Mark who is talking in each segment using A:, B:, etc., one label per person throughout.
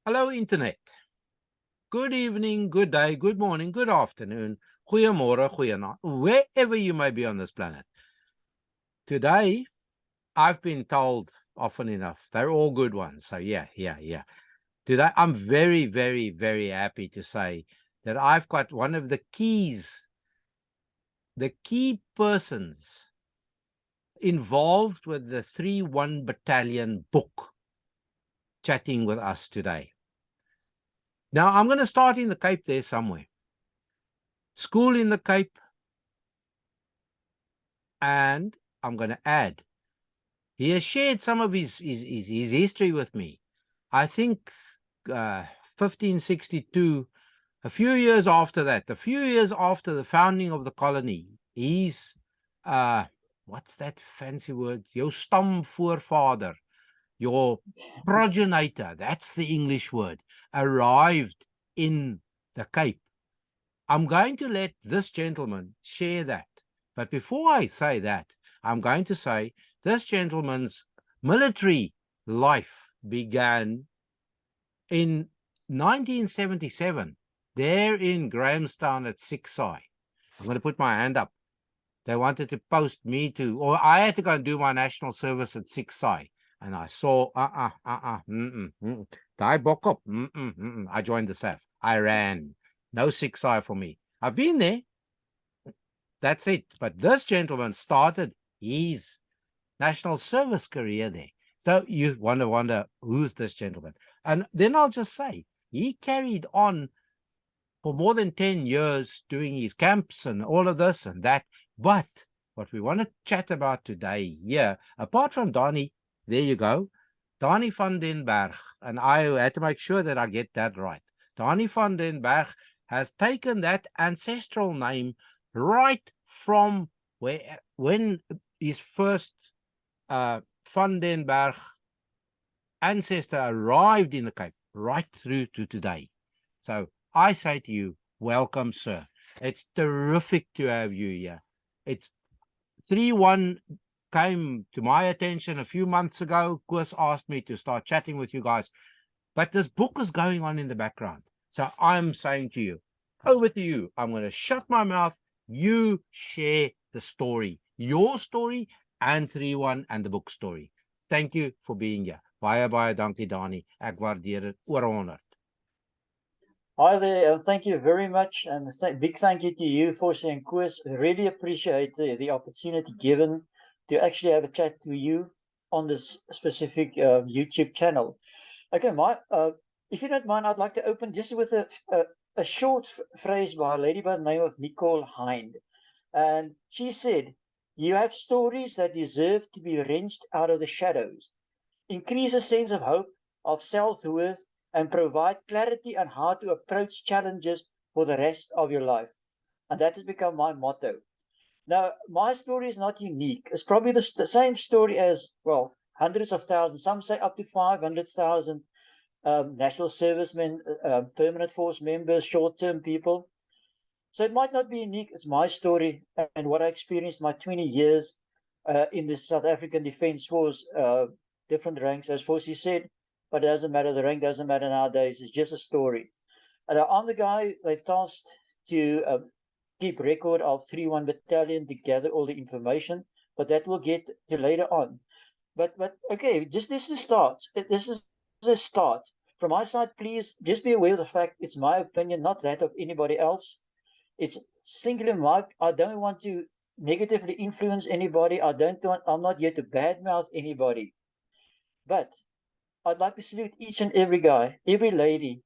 A: Hello, Internet. Good evening, good day, good morning, good afternoon, goeiemorgen, goeienaand, wherever you may be on this planet. Today, I've been told often enough, they're all good ones. So yeah. Today, I'm very, very, very happy to say that I've got one of the key persons involved with the 3-1 Battalion book chatting with us today. Now, I'm going to start in the Cape there somewhere. School in the Cape, and I'm going to add, he has shared some of his history with me. I think 1562, a few years after the founding of the colony, he's, what's that fancy word? Your stamvoorvader, your progenitor, that's the English word, arrived in the Cape. I'm going to let this gentleman share that. But before I say that, I'm going to say this gentleman's military life began in 1977, there in Grahamstown at Sixai. I'm going to put my hand up. They wanted to post me to, or I had to go and do my national service at Sixai. And I saw, Die Bokop, I joined the SAF. I ran. No Sixai for me. I've been there. That's it. But this gentleman started his national service career there. So you wonder who's this gentleman. And then I'll just say, he carried on for more than 10 years doing his camps and all of this and that. But what we want to chat about today here, apart from Danie, there you go, Danie van den Berg, and I had to make sure that I get that right. Danie van den Berg has taken that ancestral name right from when his first van den Berg ancestor arrived in the Cape, right through to today. So I say to you, welcome, sir. It's terrific to have you here. It's 3-1 came to my attention a few months ago. Koos asked me to start chatting with you guys. But this book is going on in the background. So I'm saying to you, over to you. I'm going to shut my mouth. You share the story, your story, and 3-1 and the book story. Thank you for being here. Baie dankie, Danie. Ek waardeer dit oor 100.
B: Hi there, thank you very much, and big thank you to you, Forse and Koos. Really appreciate the opportunity given to actually have a chat to you on this specific YouTube channel. Okay, if you don't mind, I'd like to open just with a short phrase by a lady by the name of Nicole Hind. And she said, "You have stories that deserve to be wrenched out of the shadows, increase a sense of hope, of self-worth, and provide clarity on how to approach challenges for the rest of your life." And that has become my motto. Now, my story is not unique. It's probably the same story as, well, hundreds of thousands, some say up to 500,000 national servicemen, permanent force members, short-term people. So it might not be unique. It's my story and what I experienced my 20 years in the South African Defence Force, different ranks, as Fosi said, but it doesn't matter. The rank doesn't matter nowadays. It's just a story. And I'm the guy they've tasked to keep record of 3-1 Battalion to gather all the information, but that will get to later on. But okay, just this is a start. This is a start. From my side, please just be aware of the fact it's my opinion, not that of anybody else. It's singularly my. I don't want to negatively influence anybody. I'm not here to badmouth anybody. But I'd like to salute each and every guy, every lady,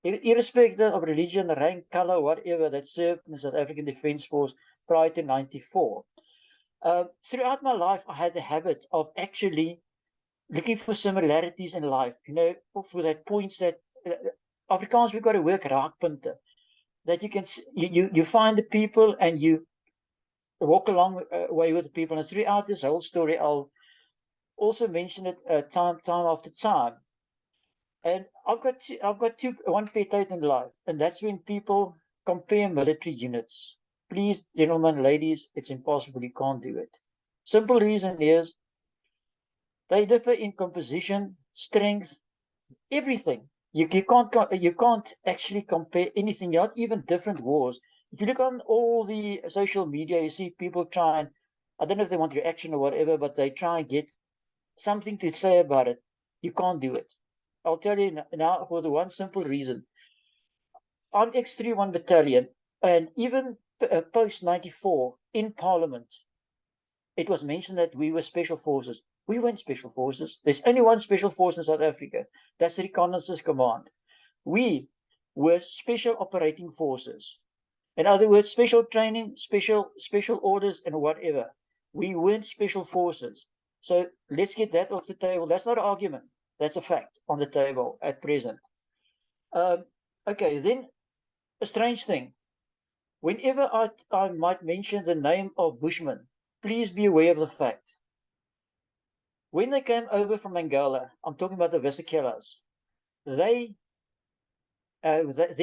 B: irrespective of religion, rank, color, whatever, that served in the South African Defence Force prior to 94. Throughout my life, I had the habit of actually looking for similarities in life, for that points that Afrikaans, we've got to work raakpunte, that you can, you find the people and you walk along way with the people. And throughout this whole story, I'll also mention it time after time. And I've got one pet hate in life, and that's when people compare military units. Please, gentlemen, ladies, it's impossible. You can't do it. Simple reason is they differ in composition, strength, everything. you can't actually compare anything, not even different wars. If you look on all the social media, you see people try and, I don't know if they want reaction or whatever, but they try and get something to say about it. You can't do it. I'll tell you now for the one simple reason. I'm X-31 Battalion, and even post 94 in Parliament, it was mentioned that we were special forces. We weren't special forces. There's only one special force in South Africa. That's the Reconnaissance Command. We were special operating forces. In other words, special training, special orders, and whatever. We weren't special forces. So let's get that off the table. That's not an argument. That's a fact on the table at present. Okay, then a strange thing. Whenever I might mention the name of Bushmen, please be aware of the fact. When they came over from Angola, I'm talking about the Vesicula's, their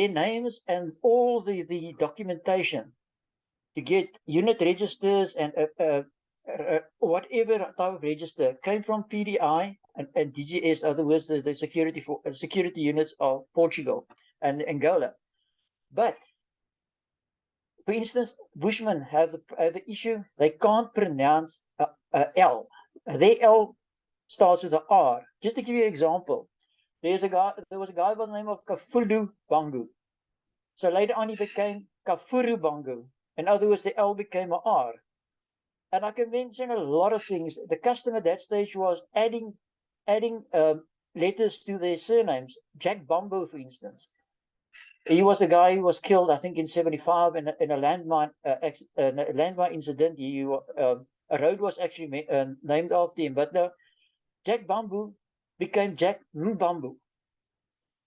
B: names and all the documentation to get unit registers and whatever type of register came from PDI and DGS, in other words, the security units of Portugal and Angola. But for instance, Bushmen have the issue, they can't pronounce L. Their L starts with an R. Just to give you an example, there was a guy by the name of Kafulu Bangu. So later on he became Kafuru Bangu. In other words, the L became an R. And I can mention a lot of things. The custom at that stage was adding letters to their surnames. Jack Bambo, for instance. He was a guy who was killed, I think, in 75 in a landmine incident. A road was actually named after him. But no, Jack Bambo became Jack Mbambo.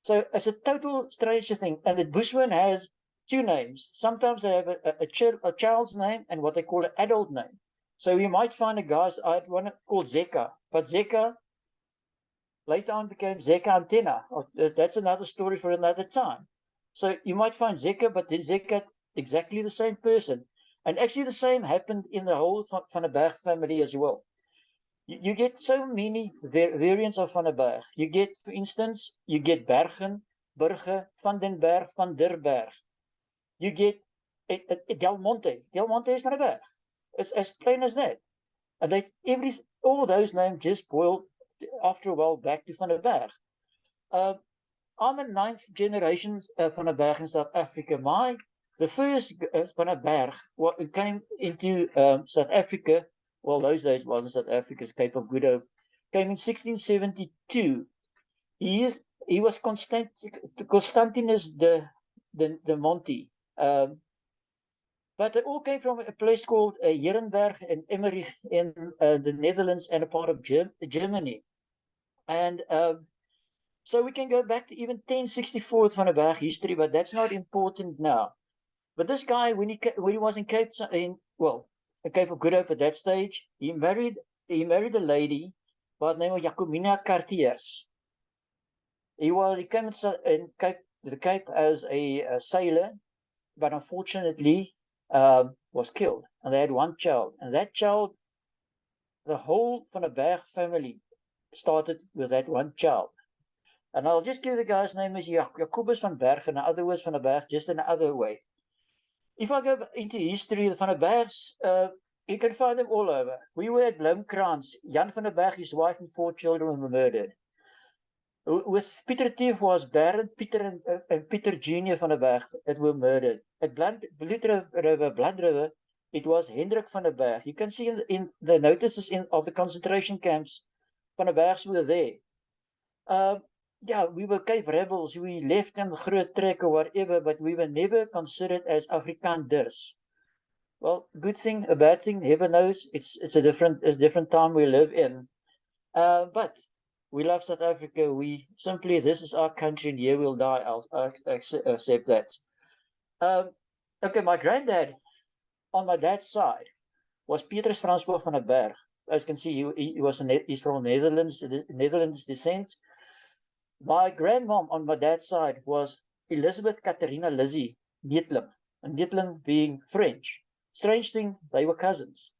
B: So it's a total strange thing. And the Bushman has two names. Sometimes they have a child's name and what they call an adult name. So you might find a guy, I had one called Zeka, but Zeka later on became Zeka Antenna. That's another story for another time. So you might find Zeka, but then Zeka, exactly the same person. And actually the same happened in the whole Van der Berg family as well. You get so many variants of Van der Berg. You get, for instance, you get Bergen, Berge, Van den Berg, Van der Berg. You get Del Monte. Del Monte is Van der Berg. It's as plain as that. And all those names just boil after a while back to Van der Berg. I'm a 9th generation Van der Berg in South Africa. The first Van der Berg came into South Africa. Well, those days wasn't South Africa's Cape of Good Hope. Came in 1672. He was Constantinus de Monti. But they all came from a place called Herenberg and Emmerich in the Netherlands and a part of Germany. And so we can go back to even 1064 Van der Berg history, but that's not important now. But this guy, when he was in Cape of Good Hope at that stage, he married a lady by the name of Jacomina Cartiers. He came in the Cape as a sailor, but unfortunately was killed. And they had one child. And that child, the whole Van der Berg family started with that one child. And I'll just give the guy's name is Jacobus van Berg, in other words, Van der Berg, just in another way. If I go into history, the Van der Bergs, you can find them all over. We were at Bloemkrans. Jan van der Berg, his wife and 4 children were murdered. With Pieter Tief was Baron Pieter and Pieter Jr. van der Berg that were murdered. At Blood River, it was Hendrik van der Berg. You can see in the notices of the concentration camps, Van der Bergs were there. We were Cape rebels. We left in the Groot Trek or whatever, but we were never considered as Afrikaners. Well, good thing, a bad thing, heaven knows. It's a different time we live in. But we love South Africa. This is our country, and here we'll die. I'll accept that. Okay, my granddad, on my dad's side, was Petrus Francois van der Berg. As you can see, he's from Netherlands descent. My grandmom on my dad's side was Elizabeth Katharina Lizzie Neetling, and Neetling being French. Strange thing, they were cousins.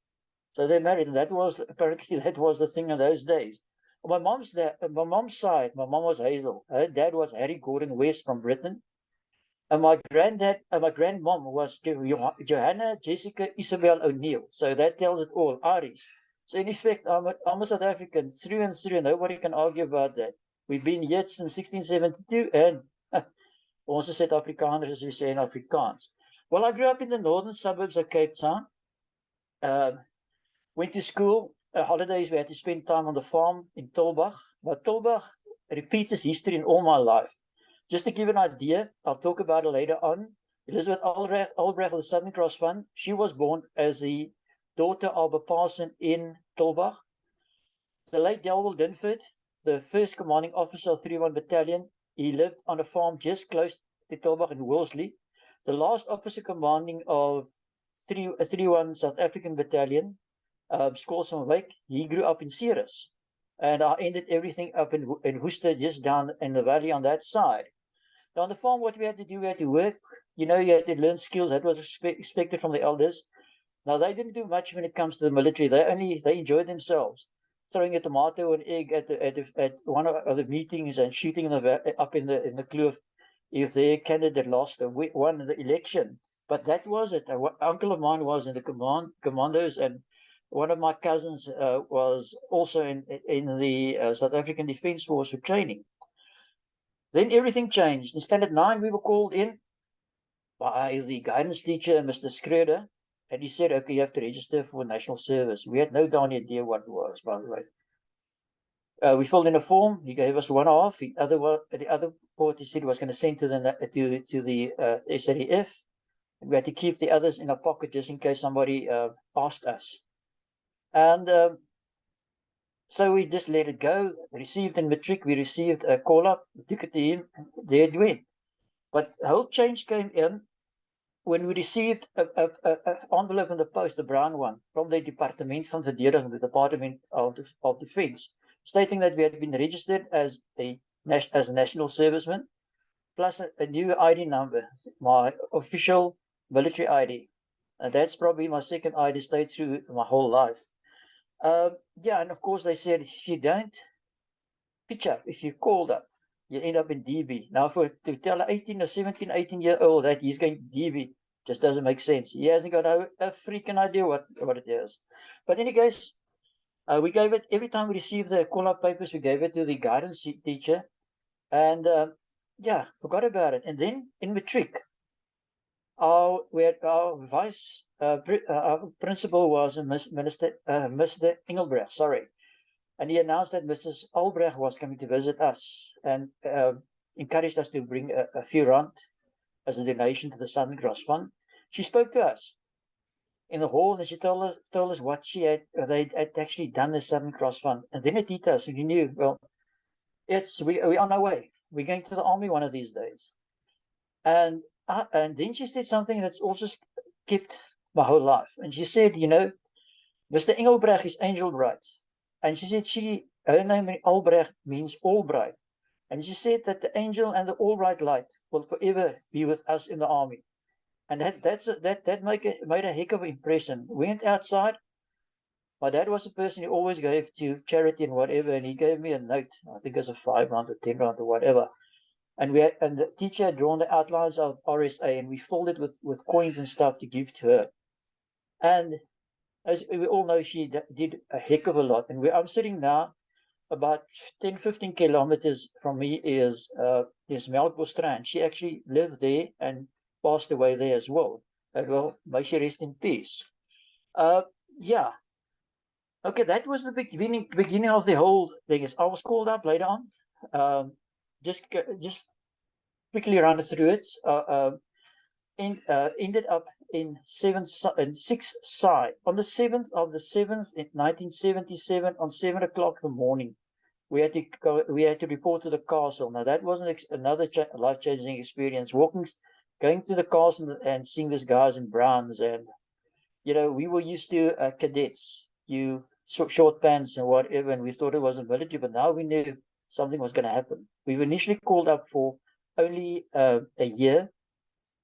B: So they married, and apparently that was the thing in those days. My mom's side, my mom was Hazel. Her dad was Harry Gordon West from Britain. And my granddad, my grandmom was Johanna Jessica Isabel O'Neill. So that tells it all, Irish. So in effect, I'm a South African through and through. Nobody can argue about that. We've been here since 1672 and onze Suid-Afrikaners, as we say in Afrikaans. Well, I grew up in the northern suburbs of Cape Town. Went to school. Holidays, we had to spend time on the farm in Tulbagh. But Tulbagh repeats its history in all my life. Just to give an idea, I'll talk about it later on. Elizabeth Albrecht of the Southern Cross Fund, she was born as the daughter of a parson in Tulbagh. The late Delwell Dinford, the first commanding officer of 31 Battalion, he lived on a farm just close to Tulbagh in Wolseley. The last officer commanding of 31 South African Battalion, Scholes van Wyk, he grew up in Ceres. And I ended everything up in Worcester, just down in the valley on that side. Now, on the farm, what we had to do, we had to work. You know, you had to learn skills. That was expected from the elders. Now, they didn't do much when it comes to the military. They enjoyed themselves, throwing a tomato and egg at one of the meetings and shooting up in the kloof if their candidate lost or won the election. But that was it. An uncle of mine was in the commandos, and one of my cousins was also in the South African Defence Force for training. Then everything changed. In Standard 9, we were called in by the guidance teacher, Mr. Schreder, and he said, okay, you have to register for national service. We had no darn idea what it was, by the way. We filled in a form. He gave us 1.5. The other part he said was going to send to the SADF. And we had to keep the others in our pocket just in case somebody asked us. And so we just let it go. Received in matric, we received a call up, took it to him, there it went. But the whole change came in when we received an envelope in the post, the brown one, from the Departement van Verdediging, the Department of Defense, stating that we had been registered as a national serviceman, plus a new ID number, my official military ID. And that's probably my second ID stayed through my whole life. Yeah, and of course they said, if you don't pitch up, if you called up, you end up in DB. Now, to tell an 18 or 17, 18-year-old that he's going to DB just doesn't make sense. He hasn't got a freaking idea what it is. But in any case, we gave it, every time we received the call-up papers, we gave it to the guidance teacher. And yeah, forgot about it. And then in matric, our vice principal was Mr. Engelbrecht, sorry. And he announced that Mrs. Albrecht was coming to visit us and encouraged us to bring a few rand as a donation to the Southern Cross Fund. She spoke to us in the hall and she told us what they had actually done the Southern Cross Fund. And then it hit us and we knew, well, we're on our way. We're going to the army one of these days. And then she said something that's also kept my whole life. And she said, you know, Mr. Engelbrecht is angel bright. And she said her name Albrecht means Albright. And she said that the angel and the Albright light will forever be with us in the army. And that made a heck of an impression. We went outside. My dad was a person who always gave to charity and whatever, and he gave me a note. I think it was a 5 rand or 10 rand or whatever. And the teacher had drawn the outlines of RSA, and we filled it with coins and stuff to give to her. And as we all know, she did a heck of a lot. And where I'm sitting now, about 10, 15 kilometers from me is Melkbosstrand. She actually lived there and passed away there as well. Well, may she rest in peace. Yeah. Okay, that was the beginning of the whole thing. I was called up later on. Just quickly run through it. Ended up in 6 side on the 7th of the 7th in 1977 on 7 o'clock in the morning. We had to report to the castle. Now that wasn't another life-changing experience. Going to the castle and seeing these guys in browns, and you know, we were used to cadets, short pants and whatever, and we thought it was a military, but now we knew something was going to happen. We were initially called up for only a year,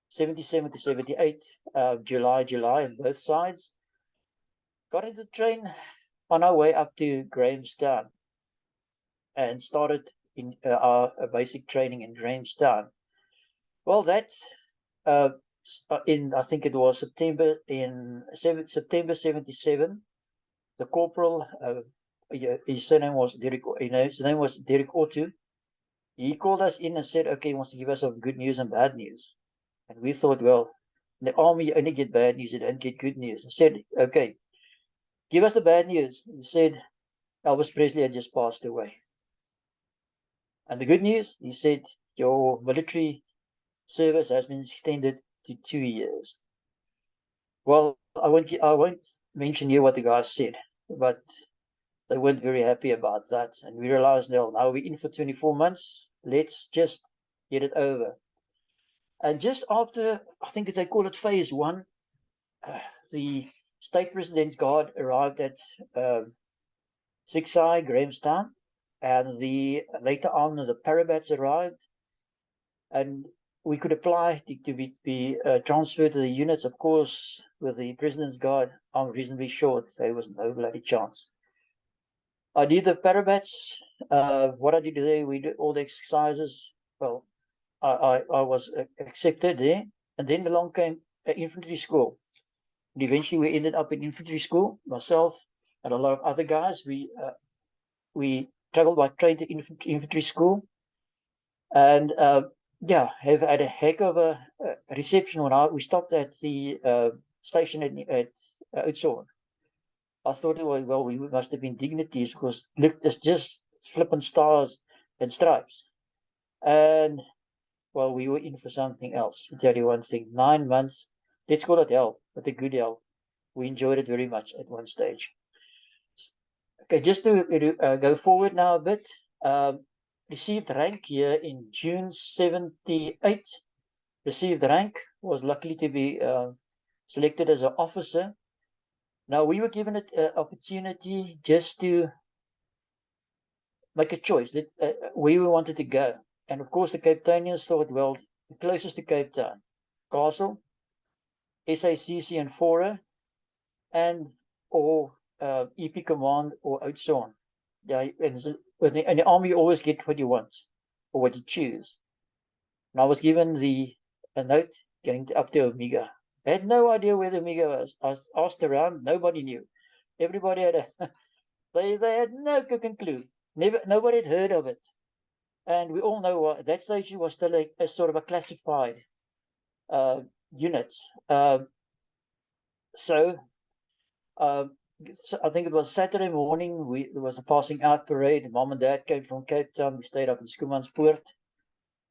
B: 77 to 78, July on both sides. Got into the train on our way up to Grahamstown. and started in our basic training in Grahamstown. Well, that I think it was September 77. The corporal, his name was Derek Otto. He called us in and said, okay, he wants to give us some good news and bad news. And we thought, well, in the army, you only get bad news, you don't get good news. He said, okay, give us the bad news. He said, Elvis Presley had just passed away. And the good news, he said, your military service has been extended to 2 years. Well, I won't mention here what the guys said, but they weren't very happy about that. And we realized, well, now we're in for 24 months. Let's just get it over. And just after, I think they call it phase 1, the state president's guard arrived at 6I, Grahamstown, and later on the Parabats arrived, and we could apply to be transferred to the units. Of course, with the president's guard, I'm reasonably short. There was no bloody chance. I did the Parabats. What I did there, we did all the exercises. Well, I was accepted there, and then along came infantry school. And eventually, we ended up in infantry school. Myself and a lot of other guys. We traveled by train to infantry school, and yeah, have had a heck of a reception when we stopped at the station at Oudtshoorn. I thought, well, we must have been dignitaries because look, there's just flipping stars and stripes. And well, we were in for something else. I'll tell you one thing, 9 months, let's call it hell, but a good hell. We enjoyed it very much at one stage. Okay, just to go forward now a bit, received rank here in June 78. Received rank, was lucky to be selected as an officer. Now, we were given an opportunity just to make a choice where we wanted to go. And of course, the Cape Townians thought, well, the closest to Cape Town, Castle, SACC and Fora, and or EP Command or Oudtshoorn. Yeah, and the army, you always get what you want or what you choose. And I was given a note going up to Omega. I had no idea where the Omega was. I asked around, nobody knew. Everybody had they had no cooking clue. Nobody had heard of it. And we all know at that stage it was still a sort of a classified unit. So I think it was Saturday morning. There was a passing out parade. Mom and Dad came from Cape Town. We stayed up in Schoemanspoort.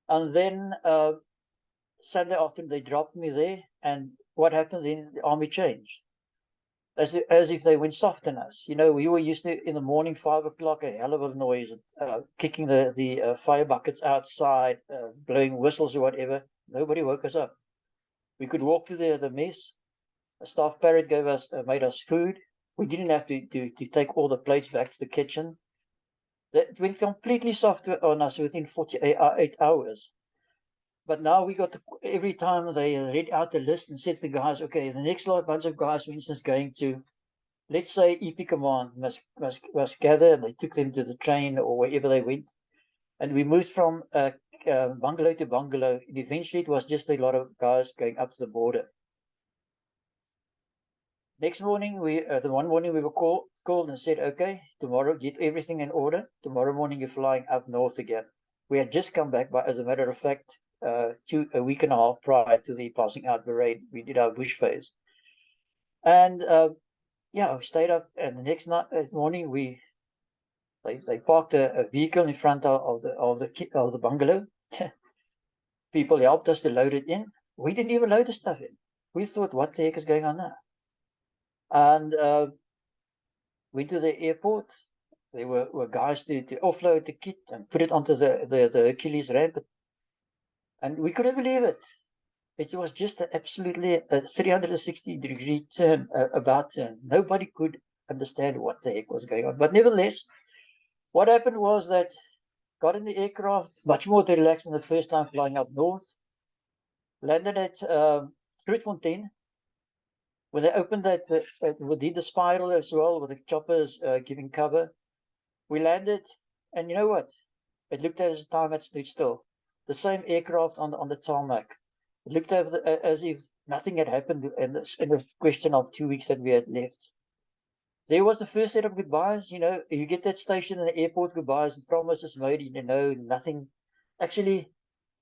B: And then Sunday afternoon, they dropped me there. And what happened then? The army changed. As if they went soft on us. You know, we were used to, in the morning, 5 o'clock, a hell of a noise, kicking the fire buckets outside, blowing whistles or whatever. Nobody woke us up. We could walk to the mess. A staff parrot made us food. We didn't have to take all the plates back to the kitchen. It went completely soft on us within 48 hours. But now we got every time they read out the list and said to the guys, okay, the next bunch of guys, for instance, going to, let's say, EP Command must gather, and they took them to the train or wherever they went. And we moved from bungalow to bungalow. And eventually it was just a lot of guys going up to the border. Next morning, the one morning we were called and said, okay, tomorrow get everything in order. Tomorrow morning you're flying up north again. We had just come back, but as a matter of fact, a week and a half prior to the passing out parade, we did our bush phase. And yeah, we stayed up, and the next morning they parked a vehicle in front of the bungalow. People helped us to load it in. We didn't even load the stuff in. We thought, what the heck is going on now? And went to the airport. There were guys to offload the kit and put it onto the Hercules ramp. And we couldn't believe it. It was just absolutely a 360-degree turn, about turn. Nobody could understand what the heck was going on. But nevertheless, what happened was that got in the aircraft, much more relaxed than the first time flying up north. Landed at Grootfontein. When they opened that, we did the spiral as well with the choppers giving cover. We landed And you know what? It looked as time had stood still. The same aircraft on the tarmac. It looked as if nothing had happened in the question of 2 weeks that we had left. There was the first set of goodbyes. You get that station in the airport goodbyes and promises made, nothing. Actually,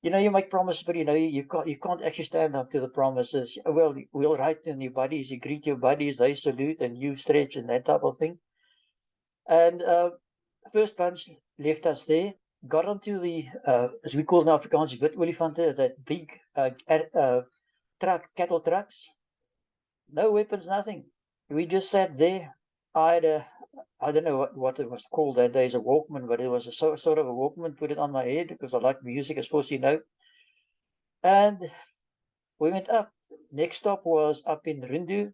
B: you make promises, but you can't actually stand up to the promises. Well, we'll write in your buddies, you greet your buddies, they salute, and you stretch and that type of thing. And first bunch left us there, got onto the, as we call in Afrikaans, wit olifante, that big cattle trucks. No weapons, nothing. We just sat there. I don't know what it was called that day, a Walkman, but it was a sort of a Walkman, put it on my head because I like music, as far as you know. And we went up. Next stop was up in Rindu.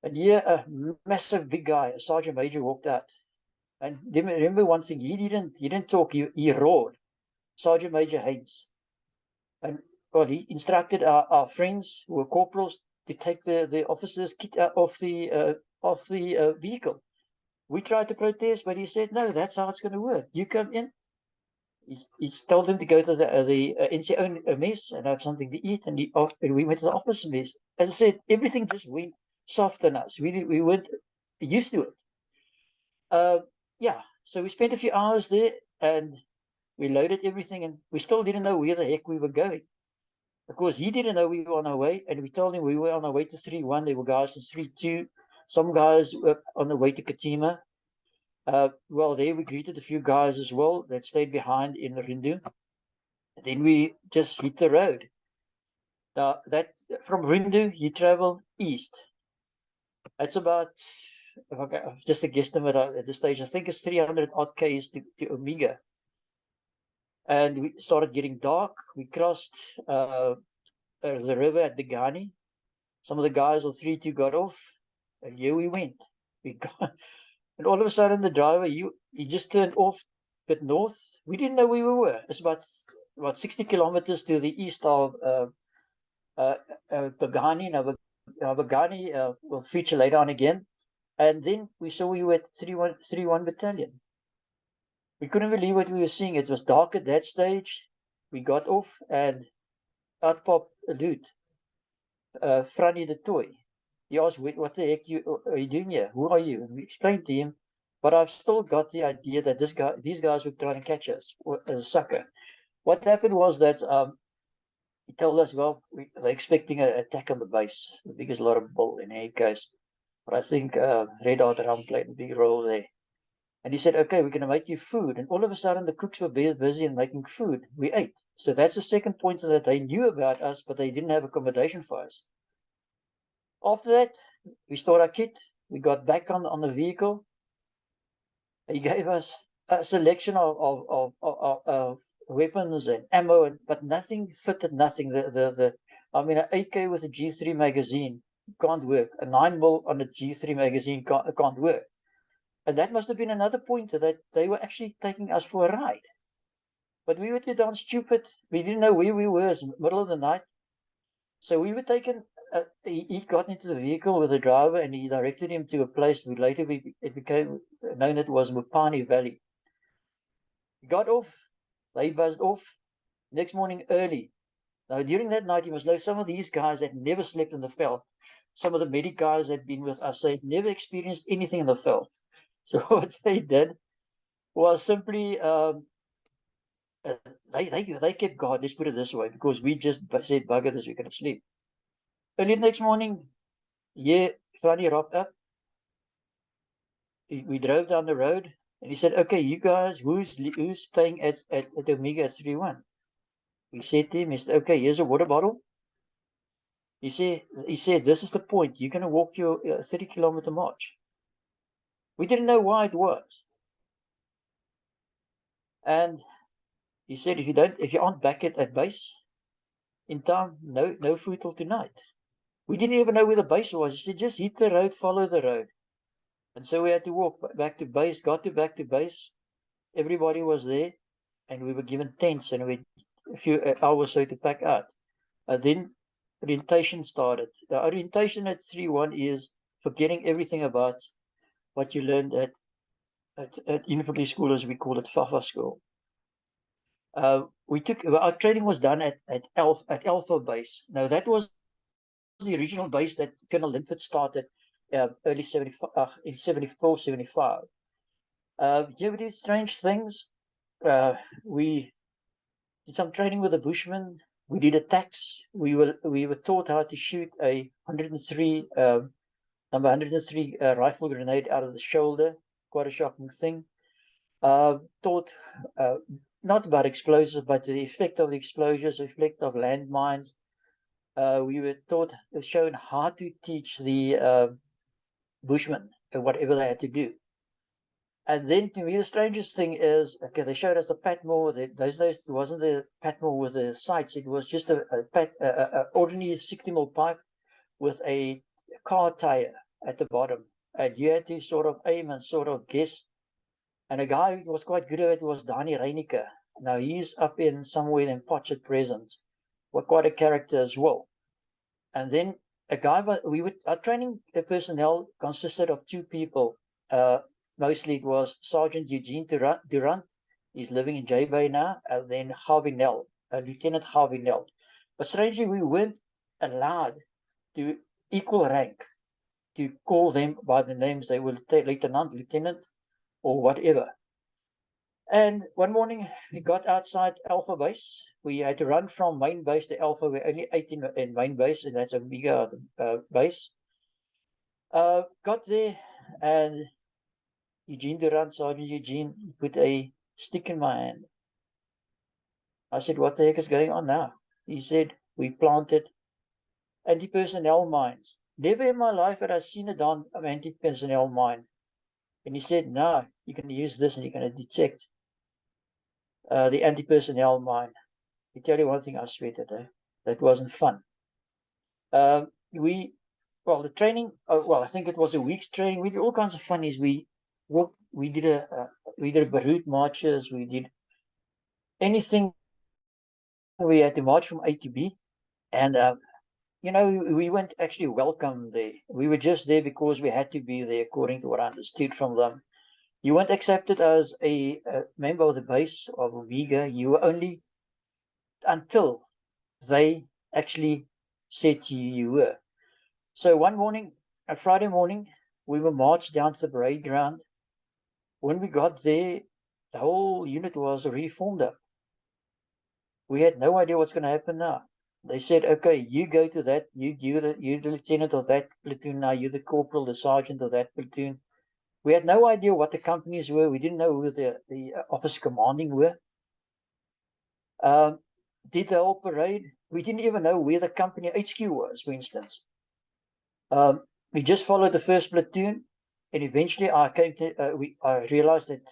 B: And here a massive big guy, a sergeant major, walked out. And remember one thing, he didn't talk, he roared. Sergeant Major Haynes. And well, he instructed our friends who were corporals to take the officers' kit off the vehicle. We tried to protest, but he said, no, that's how it's going to work. You come in. He's told them to go to the NCO mess and have something to eat, and we went to the office mess. As I said, everything just went soft on us. We weren't used to it. Yeah, so we spent a few hours there, and we loaded everything, and we still didn't know where the heck we were going. Of course, he didn't know we were on our way, and we told him we were on our way to 3-1. There were guys from 3-2. Some guys were on the way to Katima. Well, there we greeted a few guys as well that stayed behind in Rindu. Then we just hit the road. Now, that from Rindu, you travel east. That's about, just a guesstimate at this stage, I think it's 300 odd Ks to Omega. And we started getting dark. We crossed the river at the Danie. Some of the guys on 3-2 got off, and here we went. And all of a sudden, the driver, he just turned off a bit north. We didn't know where we were. It's about 60 kilometers to the east of Bagani. Now, Bagani will feature later on again. And then we saw we were at 3-1 Battalion. We couldn't believe what we were seeing. It was dark at that stage. We got off, and out popped a dude, Franny the toy. He asked, what the heck are you doing here? Who are you? And we explained to him, but I've still got the idea that these guys were trying to catch us as a sucker. What happened was that he told us, well, they're expecting an attack on the base. The biggest lot of bull in any case. But I think Red Hot Ram played a big role there. And he said, okay, we're going to make you food. And all of a sudden, the cooks were busy in making food. We ate. So that's the second point that they knew about us, but they didn't have accommodation for us. After that, we stored our kit. We got back on the vehicle. He gave us a selection of weapons and ammo, but nothing fitted nothing. I mean, an AK with a G3 magazine can't work. A 9mm on a G3 magazine can't work. And that must have been another pointer that they were actually taking us for a ride. But we were too darn stupid. We didn't know where we were. It was middle of the night. So we were taken, he got into the vehicle with the driver, and he directed him to a place that later it became known it was Mupani Valley. He got off. They buzzed off. Next morning early. Now, during that night, you must know some of these guys had never slept in the veld. Some of the medic guys had been with us, they had never experienced anything in the veld. So what they did was simply they kept guard. Let's put it this way, because we just said, bugger this, we're going to sleep. Early next morning, Fanny rocked up. We drove down the road, and he said, okay, you guys, who's staying at Omega at 3-1? We said to him, he said, okay, here's a water bottle. He said, this is the point. You're going to walk your 30-kilometer march. We didn't know why it was. And he said, if you aren't back at base in time, no food till tonight. We didn't even know where the base was. He said, just hit the road, follow the road. And so we had to walk back to base, back to base. Everybody was there, and we were given tents, and we had a few hours so to pack out. Then orientation started. The orientation at 3-1 is forgetting everything about what you learned at at infantry school, as we call it, Fafa school. Our training was done at Alpha Base. Now that was the original base that Colonel Linford started early 75, in 74, 75. Yeah, we did strange things. We did some training with the Bushmen. We did attacks. We were taught how to shoot a 103 number 103 rifle grenade out of the shoulder. Quite a shocking thing. Taught not about explosives, but the effect of the explosives, the effect of landmines. We were shown how to teach the Bushmen whatever they had to do. And then to me, the strangest thing is, okay, they showed us the Patmore. Those days, it wasn't the Patmore with the sights. It was just a ordinary 60mm pipe with a car tire at the bottom. And you had to sort of aim and sort of guess. And a guy who was quite good at it was Danie. Now, he's up in somewhere in Potch at present. Well, quite a character as well. And then a guy, our training personnel consisted of two people. Mostly it was Sergeant Eugene Durant. He's living in J Bay now. And then Harvinell, Lieutenant Harvinell. But strangely, we weren't allowed to equal rank, to call them by the names they will take, lieutenant, or whatever. And one morning, we got outside Alpha Base. We had to run from main base to Alpha. We're only 8 in main base, and that's a bigger base. Got there, and Eugene Durant, Sergeant Eugene, put a stick in my hand. I said, what the heck is going on now? He said, we planted anti-personnel mines. Never in my life had I seen a anti-personnel mine. And he said, no, you can use this and you're going to detect the anti-personnel mine. I tell you one thing, I swear today, that wasn't fun. The training, I think it was a week's training. We did all kinds of funnies. We did Beirut marches. We did anything. We had to march from A to B. And, we weren't actually welcome there. We were just there because we had to be there, according to what I understood from them. You weren't accepted as a member of the base of Omega. You were only until they actually said to you you were. So one morning, a Friday morning, we were marched down to the parade ground. When we got there, the whole unit was already formed up. We had no idea what's going to happen now. They said, okay, you go to that, you're the lieutenant of that platoon now, you're the corporal, the sergeant of that platoon. We had no idea what the companies were. We didn't know who the officer commanding were. Did the whole parade. We didn't even know where the company HQ was, for instance. We just followed the first platoon, and eventually I came to. I realized that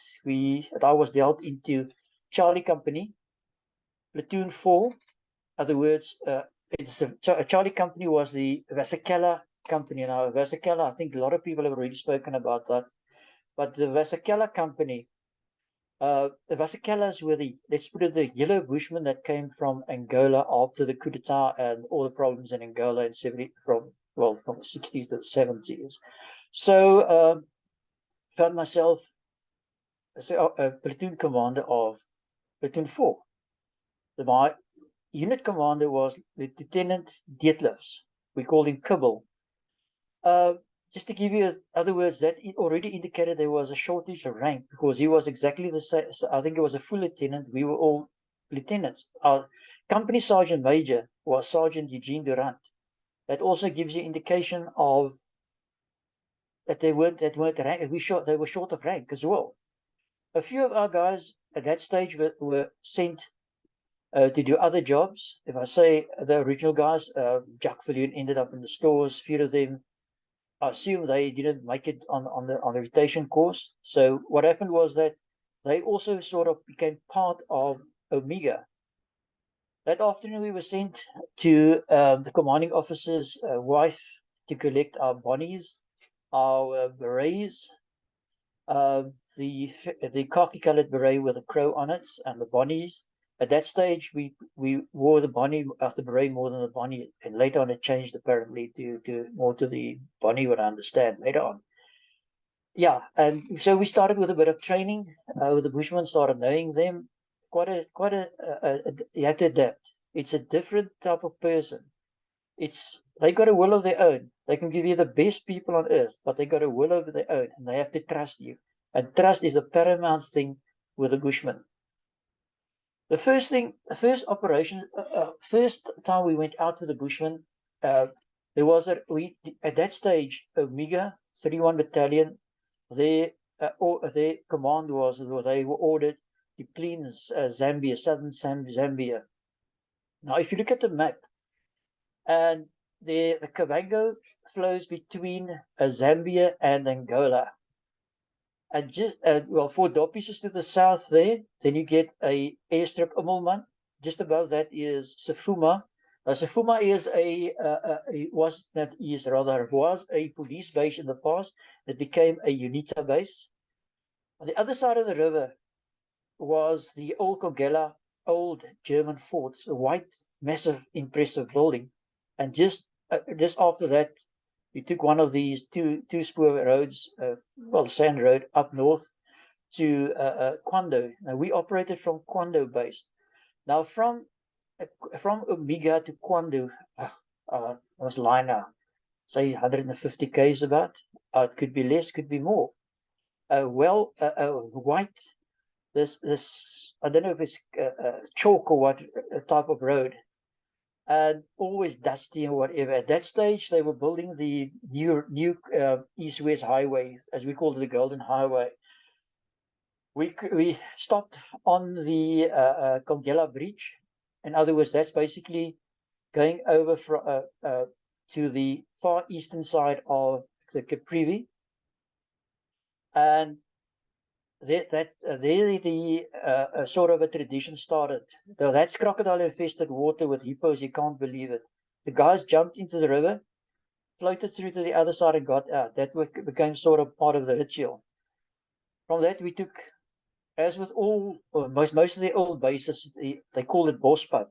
B: I was dealt into Charlie Company, Platoon 4. In other words, Charlie Company was the Vasikela Company. Now, Vasikela, I think a lot of people have already spoken about that. But the Vasikela Company, the Vasikelas were let's put it, the yellow Bushmen that came from Angola after the coup d'etat and all the problems in Angola from the 60s to the 70s. So, found myself a platoon commander of Platoon 4. My unit commander was Lieutenant Dietlefs. We called him Kibble. Just to give you other words, that already indicated there was a shortage of rank, because he was exactly the same. I think he was a full lieutenant. We were all lieutenants. Our company sergeant major was Sergeant Eugene Durant. That also gives you indication of that they weren't rank. They were short of rank as well. A few of our guys at that stage were sent to do other jobs. If I say the original guys, Jack Fillion ended up in the stores. A few of them, I assume they didn't make it on the rotation course. So what happened was that they also sort of became part of Omega. That afternoon, we were sent to the commanding officer's wife to collect our bonnies, our berets, the khaki-colored beret with a crow on it, and the bonnies. At that stage, we wore the bonnie after beret more than the bonnie, and later on it changed apparently to more to the bonnie, what I understand later on. yeah, and so we started with a bit of training. The Bushmen started knowing them. You have to adapt. It's a different type of person. They got a will of their own. They can give you the best people on earth, but they got a will of their own, and they have to trust you. And trust is the paramount thing with the Bushmen. The first time we went out with the Bushmen, there was at that stage Omega 31 Battalion. Their command was they were ordered to cleanse Zambia, southern Zambia. Now, if you look at the map, and the Kavango flows between Zambia and Angola. And just Fort Dopies is to the south there. Then you get a airstrip Immelman. Just above that is Sefuma. Sefuma is was a police base in the past. It became a UNITA base. On the other side of the river was the old Kogela, old German fort, a white, massive, impressive building. And just after that, we took one of these two-spur roads, sand road up north to Kwando. Now we operated from Kwando base. Now from Omega to Kwando, was line now, say 150 k's about. It could be less, could be more. White. This I don't know if it's chalk or what type of road, and always dusty or whatever. At that stage, they were building the new East-West Highway, as we called it, the Golden Highway. We stopped on the Kongela Bridge. In other words, that's basically going over to the far eastern side of the Caprivi, and there the sort of a tradition started. Now, that's crocodile-infested water with hippos. You can't believe it. The guys jumped into the river, floated through to the other side, and got out. That became sort of part of the ritual. From that, we took, as with most of the old bases, they call it Bospad.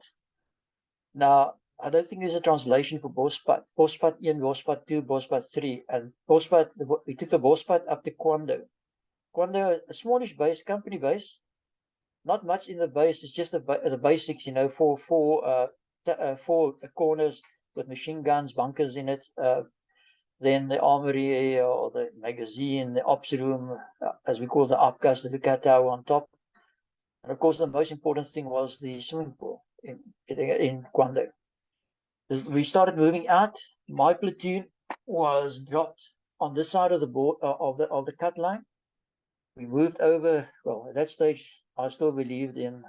B: Now, I don't think there's a translation for Bospad. Bospad 1, Bospad 2, Bospad 3. And we took the Bospad up to Kwando. Kwando, a smallish base, company base. Not much in the base. It's just the basics, four corners with machine guns, bunkers in it. Then the armory or the magazine, the ops room, as we call the opcast, the lookout tower on top. And of course, the most important thing was the swimming pool in Kwando. We started moving out. My platoon was dropped on this side of the board of the cut line. We moved over. Well, at that stage, I still believed in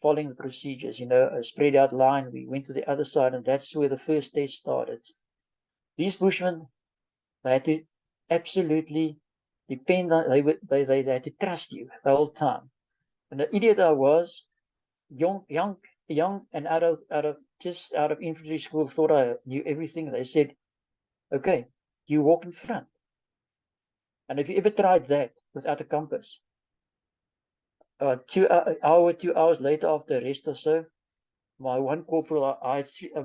B: following the procedures, a spread out line. We went to the other side, and that's where the first test started. These Bushmen, they had to absolutely depend on, they had to trust you the whole time. And the idiot I was, young and out of infantry school, thought I knew everything. They said, okay, you walk in front. And if you ever tried that without a compass, 2 hours later, after a rest or so, my one corporal,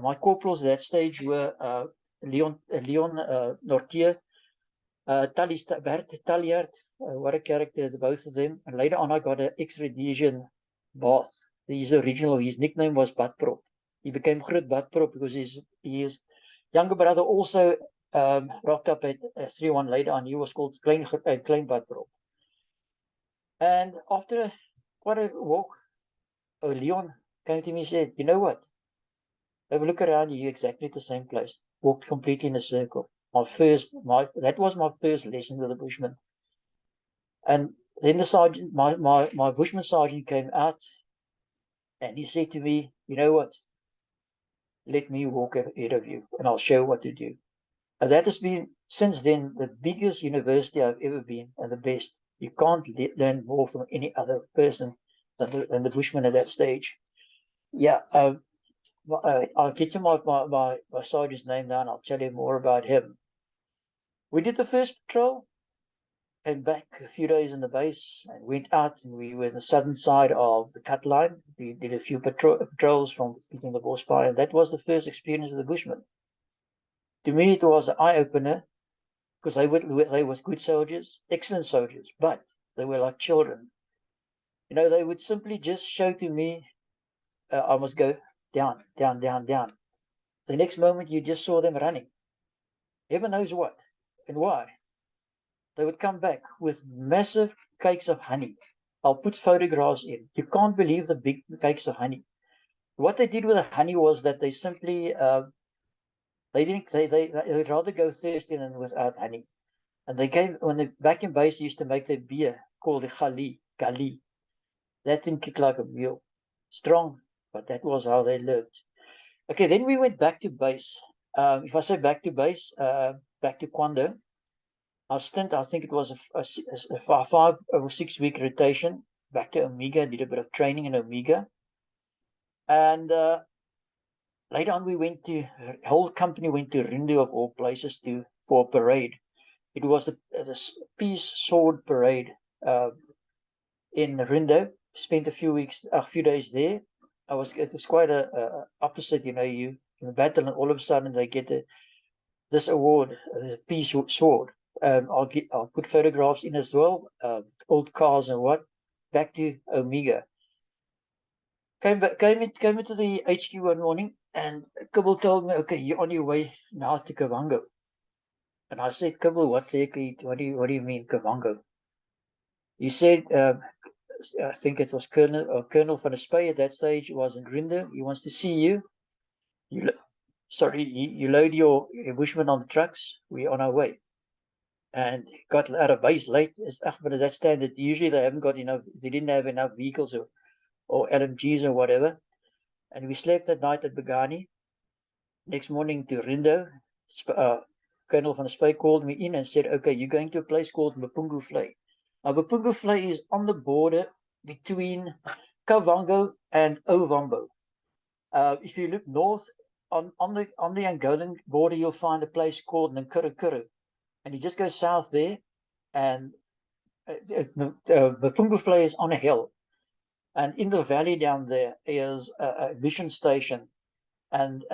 B: my corporals at that stage were Leon Nortier, Bert Talliard, what a character, both of them. And later on, I got an ex-Rhodesian boss. His nickname was Badprop. He became Groot Badprop because his younger brother also rocked up at 3-1 later on. He was called Klein Badprop. And after quite a walk, Leon came to me and said, you know what? Have a look around you, exactly the same place. Walked completely in a circle. That was my first lesson with the Bushmen. And then the sergeant, my Bushman sergeant came out, and he said to me, you know what? Let me walk ahead of you, and I'll show you what to do. And that has been, since then, the biggest university I've ever been, and the best. You can't learn more from any other person than the Bushman at that stage. Yeah, I'll get to my sergeant's name now, and I'll tell you more about him. We did the first patrol, came back a few days in the base, and went out, and we were in the southern side of the cut line. We did a few patrols from between the Bospar, and that was the first experience of the Bushmen. To me, it was an eye-opener, because they was good soldiers, excellent soldiers, but they were like children. You know, they would simply just show to me, I must go down, down, down, down. The next moment, you just saw them running. Heaven knows what and why. They would come back with massive cakes of honey. I'll put photographs in. You can't believe the big cakes of honey. What they did with the honey was that they simply they'd rather go thirsty than without honey. And they came when they back in base used to make their beer called the gali. That thing kicked like a mule. Strong, but that was how they lived. Okay, then we went back to base. If I say back to base, back to Kwando. Our stint, I think it was a 5 or 6 week rotation back to Omega, did a bit of training in Omega. And later on, the whole company went to Rindu of all places for a parade. It was the Peace Sword Parade in Rindu. Spent a few days there. It was quite a opposite, you know, you in battle and all of a sudden they get this award, the Peace Sword. I'll put photographs in as well, old cars and what. Back to Omega. Came into the HQ one morning, and Kibble told me, "Okay, you're on your way now to Kavango." And I said, "Kibble, what do you mean Kavango?" He said, I think it was Colonel van der Spey at that stage was in Rinde. He wants to see you. You load your bushmen on the trucks. We're on our way. And got out of base late. But at that standard, usually they didn't have enough vehicles or LMGs or whatever. And we slept that night at Begani. Next morning to Rindo, Colonel van der Spey called me in and said, "Okay, you're going to a place called Mapungu Vlei." Now, Mapungu Vlei is on the border between Kavango and Ovambo. If you look north on the Angolan border, you'll find a place called Nkurukuru. And you just go south there, and Mapungu Vlei is on a hill. And in the valley down there is a mission station. And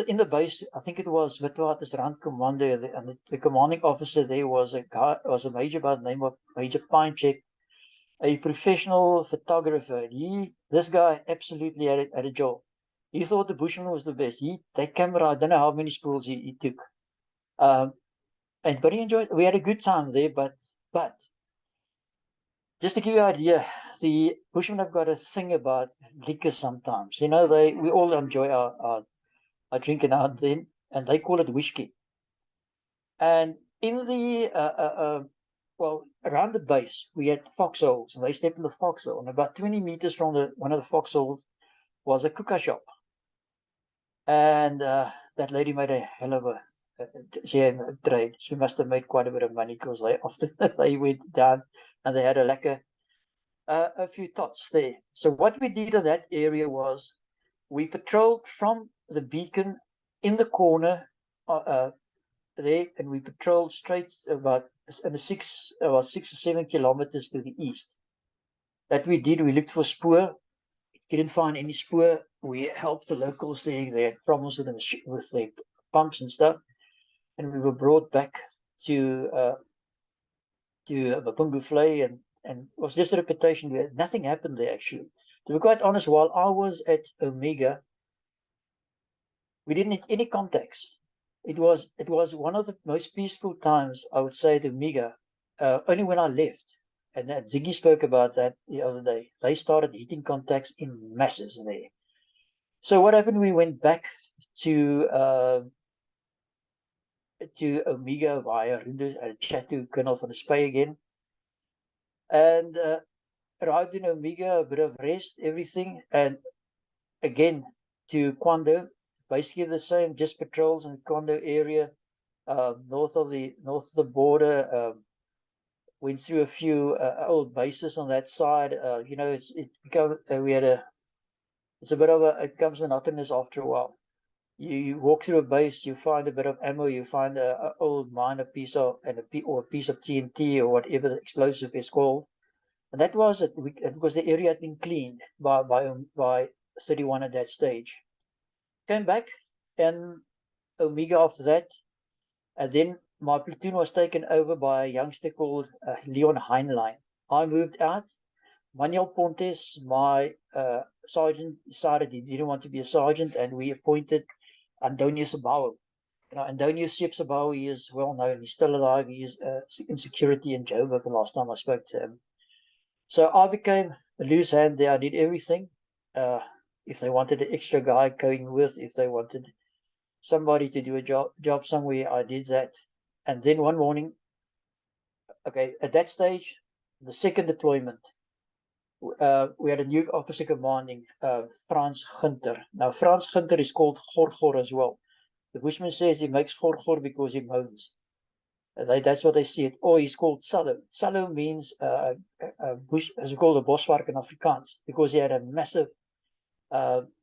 B: in the base, I think it was Witwatersrand Rand Commando, and the commanding officer there was a major by the name of Major Pinechek, a professional photographer. This guy absolutely had a job. He thought the Bushman was the best. That camera, I don't know how many spools he took. But he enjoyed. We had a good time there, but just to give you an idea, the Bushmen have got a thing about liquor sometimes. You know, we all enjoy our drinking out then, and they call it whiskey. And in the around the base, we had foxholes, and they stepped in the foxhole. And about 20 meters from one of the foxholes was a cooker shop. And that lady made a hell of a trade. She must have made quite a bit of money because they went down and they had a few tots there. So what we did in that area was we patrolled from the beacon in the corner there, and we patrolled straight about 6 or 7 kilometers to the east. That we did. We looked for spoor. Didn't find any spoor. We helped the locals there. They had problems with their pumps and stuff, and we were brought back to Mapungu Vlei, and it was just a reputation. Nothing happened there actually. To be quite honest, while I was at Omega, we didn't have any contacts. It was one of the most peaceful times, I would say, at Omega. Only when I left, and that Ziggy spoke about that the other day. They started hitting contacts in masses there. So what happened? We went back to Omega via Rindus. I had a chat to Colonel van der Spey again, and arrived in Omega, a bit of rest, everything, and again to Kwando. Basically the same, just patrols in the Kwando area, north of the border. Went through a few old bases on that side. You know, it's a bit of it becomes monotonous after a while. You walk through a base, you find a bit of ammo, you find an old mine, a piece of TNT or whatever the explosive is called, and that was it. Because the area had been cleaned by 31 at that stage. Came back and Omega after that, and then my platoon was taken over by a youngster called Leon Heinlein. I moved out. Manuel Pontes, my sergeant, decided he didn't want to be a sergeant, and we appointed Antonius Sabau. Antonius Sabau, he is well known. He's still alive. He is in security in Joburg the last time I spoke to him. So I became a loose hand there. I did everything. If they wanted an extra guy going with, if they wanted somebody to do a job somewhere, I did that. And then one morning, okay, at that stage, the second deployment, we had a new officer commanding, Frans Gunter. Now, Frans Gunter is called Gorgor as well. The Bushman says he makes Gorgor because he moans. That's what they see it. Or he's called Sallo. Sallo means bush, as we call the bosvark in Afrikaans, because he had a massive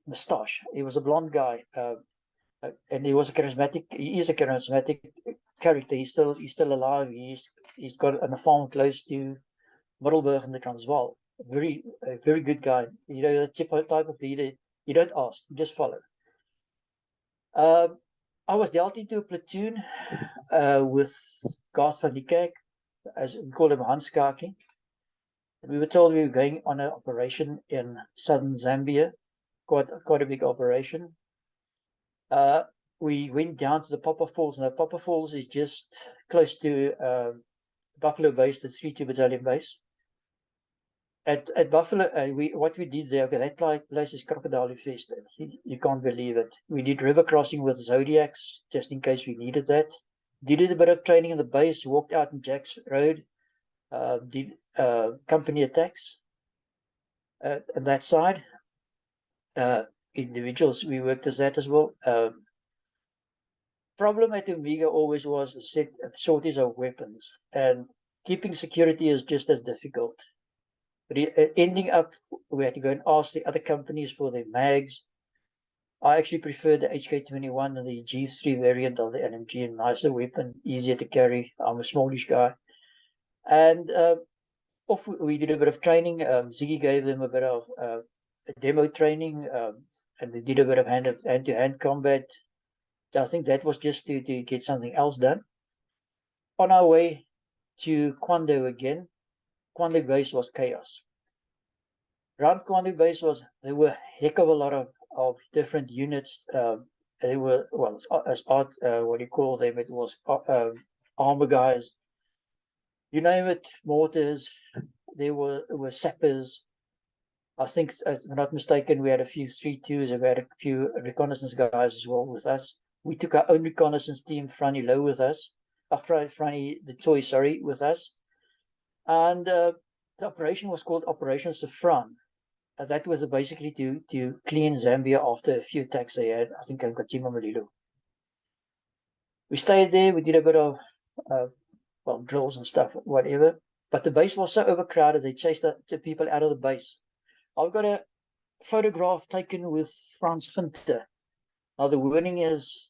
B: moustache. He was a blonde guy, and he was a charismatic. He is a charismatic character. He's still alive. He's got a farm close to Middelburg in the Transvaal. A very good guy. You know, the type of leader. You don't ask, you just follow. I was dealt into a platoon with Garth van die Kerk, as we call him Hanskaki. We were told we were going on an operation in southern Zambia, quite a big operation. We went down to the Popper Falls. Now, Popper Falls is just close to Buffalo Base, the 3-2 Battalion base. At Buffalo, what we did there, okay, that place is crocodile infested. You can't believe it. We did river crossing with Zodiacs, just in case we needed that. Did a bit of training in the base, walked out in Jack's Road, did company attacks on that side. Individuals, we worked as that as well. Problem at Omega always was a shortage of weapons, and keeping security is just as difficult. Ending up, we had to go and ask the other companies for their mags. I actually prefer the HK21 and the G3 variant of the LMG, a nicer weapon, easier to carry. I'm a smallish guy. And off we did a bit of training. Ziggy gave them a bit of demo training, and we did a bit of hand-to-hand combat. So I think that was just to get something else done. On our way to Kwando again, Kwando base was chaos. Around Kwando base there were a heck of a lot of different units. They were, well, as art, what do you call them? It was armor guys. You name it, mortars. There were sappers. I think, if I'm not mistaken, we had a few 3-2s and we had a few reconnaissance guys as well with us. We took our own reconnaissance team, Franny Low, with us. Franny the Toy, sorry, with us. And the operation was called Operation Superfront. That was basically to clean Zambia after a few attacks they had, I think, in Katima Malilo. We stayed there, we did a bit of drills and stuff, whatever. But the base was so overcrowded, they chased the people out of the base. I've got a photograph taken with Frans Gunter. Now the wording is,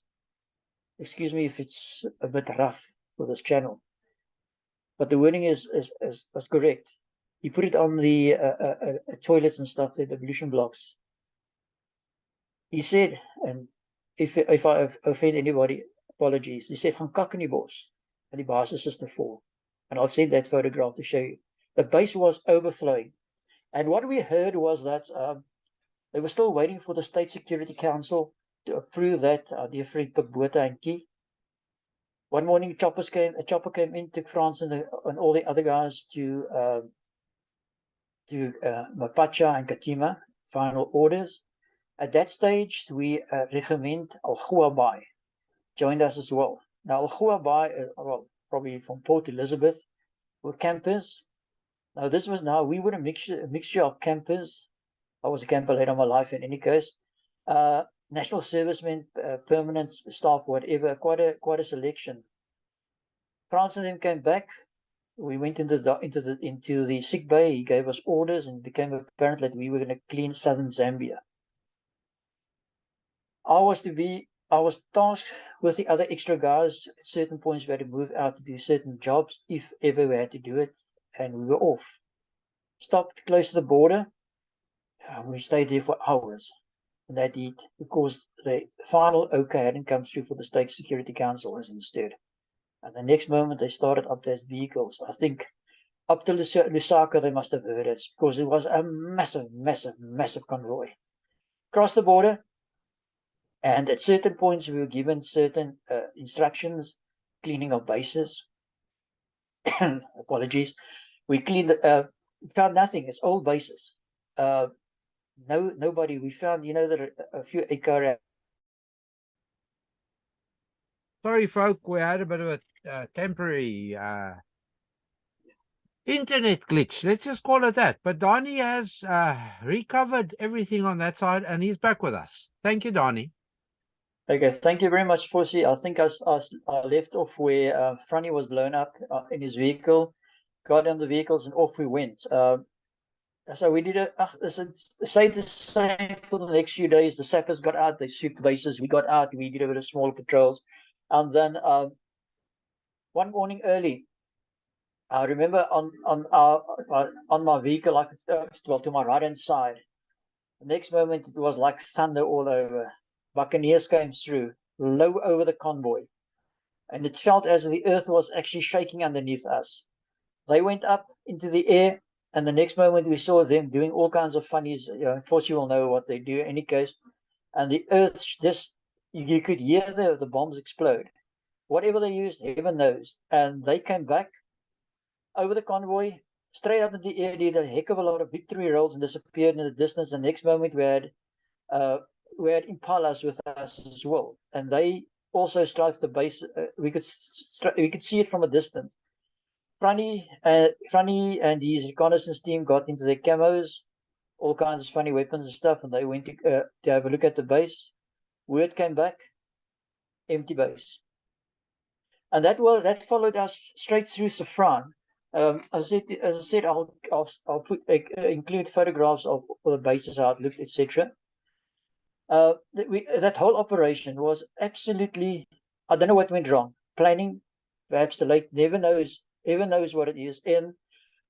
B: excuse me if it's a bit rough for this channel, but the wording is correct. He put it on the toilets and stuff, the ablution blocks. He said, and if I offend anybody, apologies. He said, "Gaan kak in die bos, and die basis is te vol." And I'll send that photograph to show you. The base was overflowing. And what we heard was that they were still waiting for the State Security Council to approve that. Dear friend Botha and Key. One morning, a chopper came in, took France and all the other guys to Mapacha and Katima, final orders. At that stage, we regiment Algoabai joined us as well. Now, Algoabai, well, probably from Port Elizabeth, were campers. Now, we were a mixture of campers. I was a camper later in my life in any case. National servicemen, permanent staff, whatever, quite a selection. France and them came back. We went into the sick bay. He gave us orders, and it became apparent that we were going to clean southern Zambia. I was tasked with the other extra guys. At certain points, we had to move out to do certain jobs, if ever we had to do it, and we were off. Stopped close to the border. We stayed there for hours. And that did, because the final OK hadn't come through for the State Security Council, as understood. And the next moment they started up those vehicles. I think up to Lusaka they must have heard us, because it was a massive, massive, massive convoy. Across the border, and at certain points we were given certain instructions, cleaning of bases. Apologies. We cleaned, found nothing. It's old bases. Nobody. We found, that a few AKR.
A: Sorry, folk, we had a bit of a temporary internet glitch. Let's just call it that. But Danie has recovered everything on that side, and he's back with us. Thank you, Danie.
B: Okay, thank you very much, Fossi. I think I left off where Franny was blown up in his vehicle, got on the vehicles, and off we went. So we did say the same for the next few days. The sappers got out, they swept the bases. We got out, we did a bit of small patrols. And then one morning early, I remember on my vehicle, to my right hand side. The next moment, it was like thunder all over. Buccaneers came through, low over the convoy, and it felt as if the earth was actually shaking underneath us. They went up into the air, and the next moment we saw them doing all kinds of funnies. Of course, you will know what they do in any case. And the earth just, you could hear the bombs explode. Whatever they used, heaven knows. And they came back over the convoy, straight up in the air, did a heck of a lot of victory rolls and disappeared in the distance. The next moment we had impalas with us as well, and they also strafed the base. We could see it from a distance. Franny and his reconnaissance team got into their camos, all kinds of funny weapons and stuff, and they went to have a look at the base. Word came back, empty base, and that followed us straight through Safran. As I said, I'll include photographs of the bases, how it looked, etc. That whole operation was absolutely, I don't know what went wrong. Planning, perhaps the late never knows what it is. And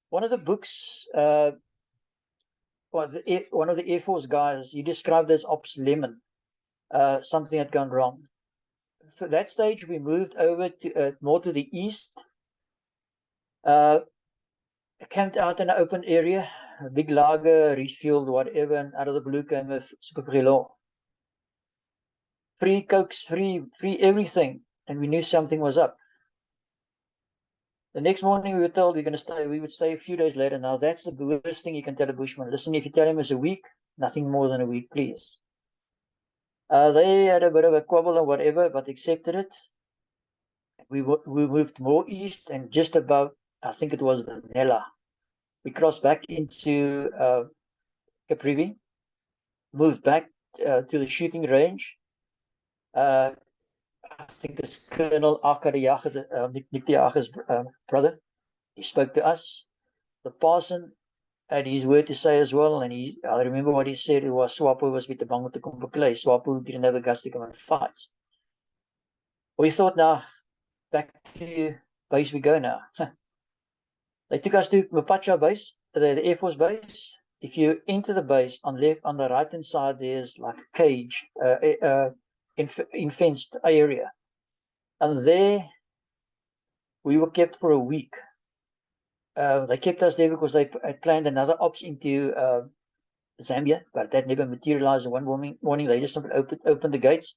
B: one of the books, one of the Air Force guys, he described as Ops Lemon. Something had gone wrong. For that stage, we moved over to more to the east. Camped out in an open area, a big lager, refueled, whatever, and out of the blue came a Superfront. Free cokes, free everything, and we knew something was up. The next morning we were told we're going to stay. We would stay a few days later. Now that's the worst thing you can tell a bushman. Listen, if you tell him it's a week, nothing more than a week, please. They had a bit of a quabble or whatever, but accepted it. We moved more east, and just above, I think it was the Nella, we crossed back into Caprivi, moved back to the shooting range. I think it's Colonel Aka de Jager, Nick de Jager's brother. He spoke to us. The parson had his word to say as well, and I remember what he said. It was Swapo was with the bang to come play. Swapo didn't have the guts to come and fight. We thought, now back to base we go now. They took us to Mapacha base, the Air Force base. If you enter the base on the right hand side, there's like a cage, in fenced area, and there we were kept for a week. They kept us there because they had planned another ops into Zambia, but that never materialized. One morning they just opened the gates,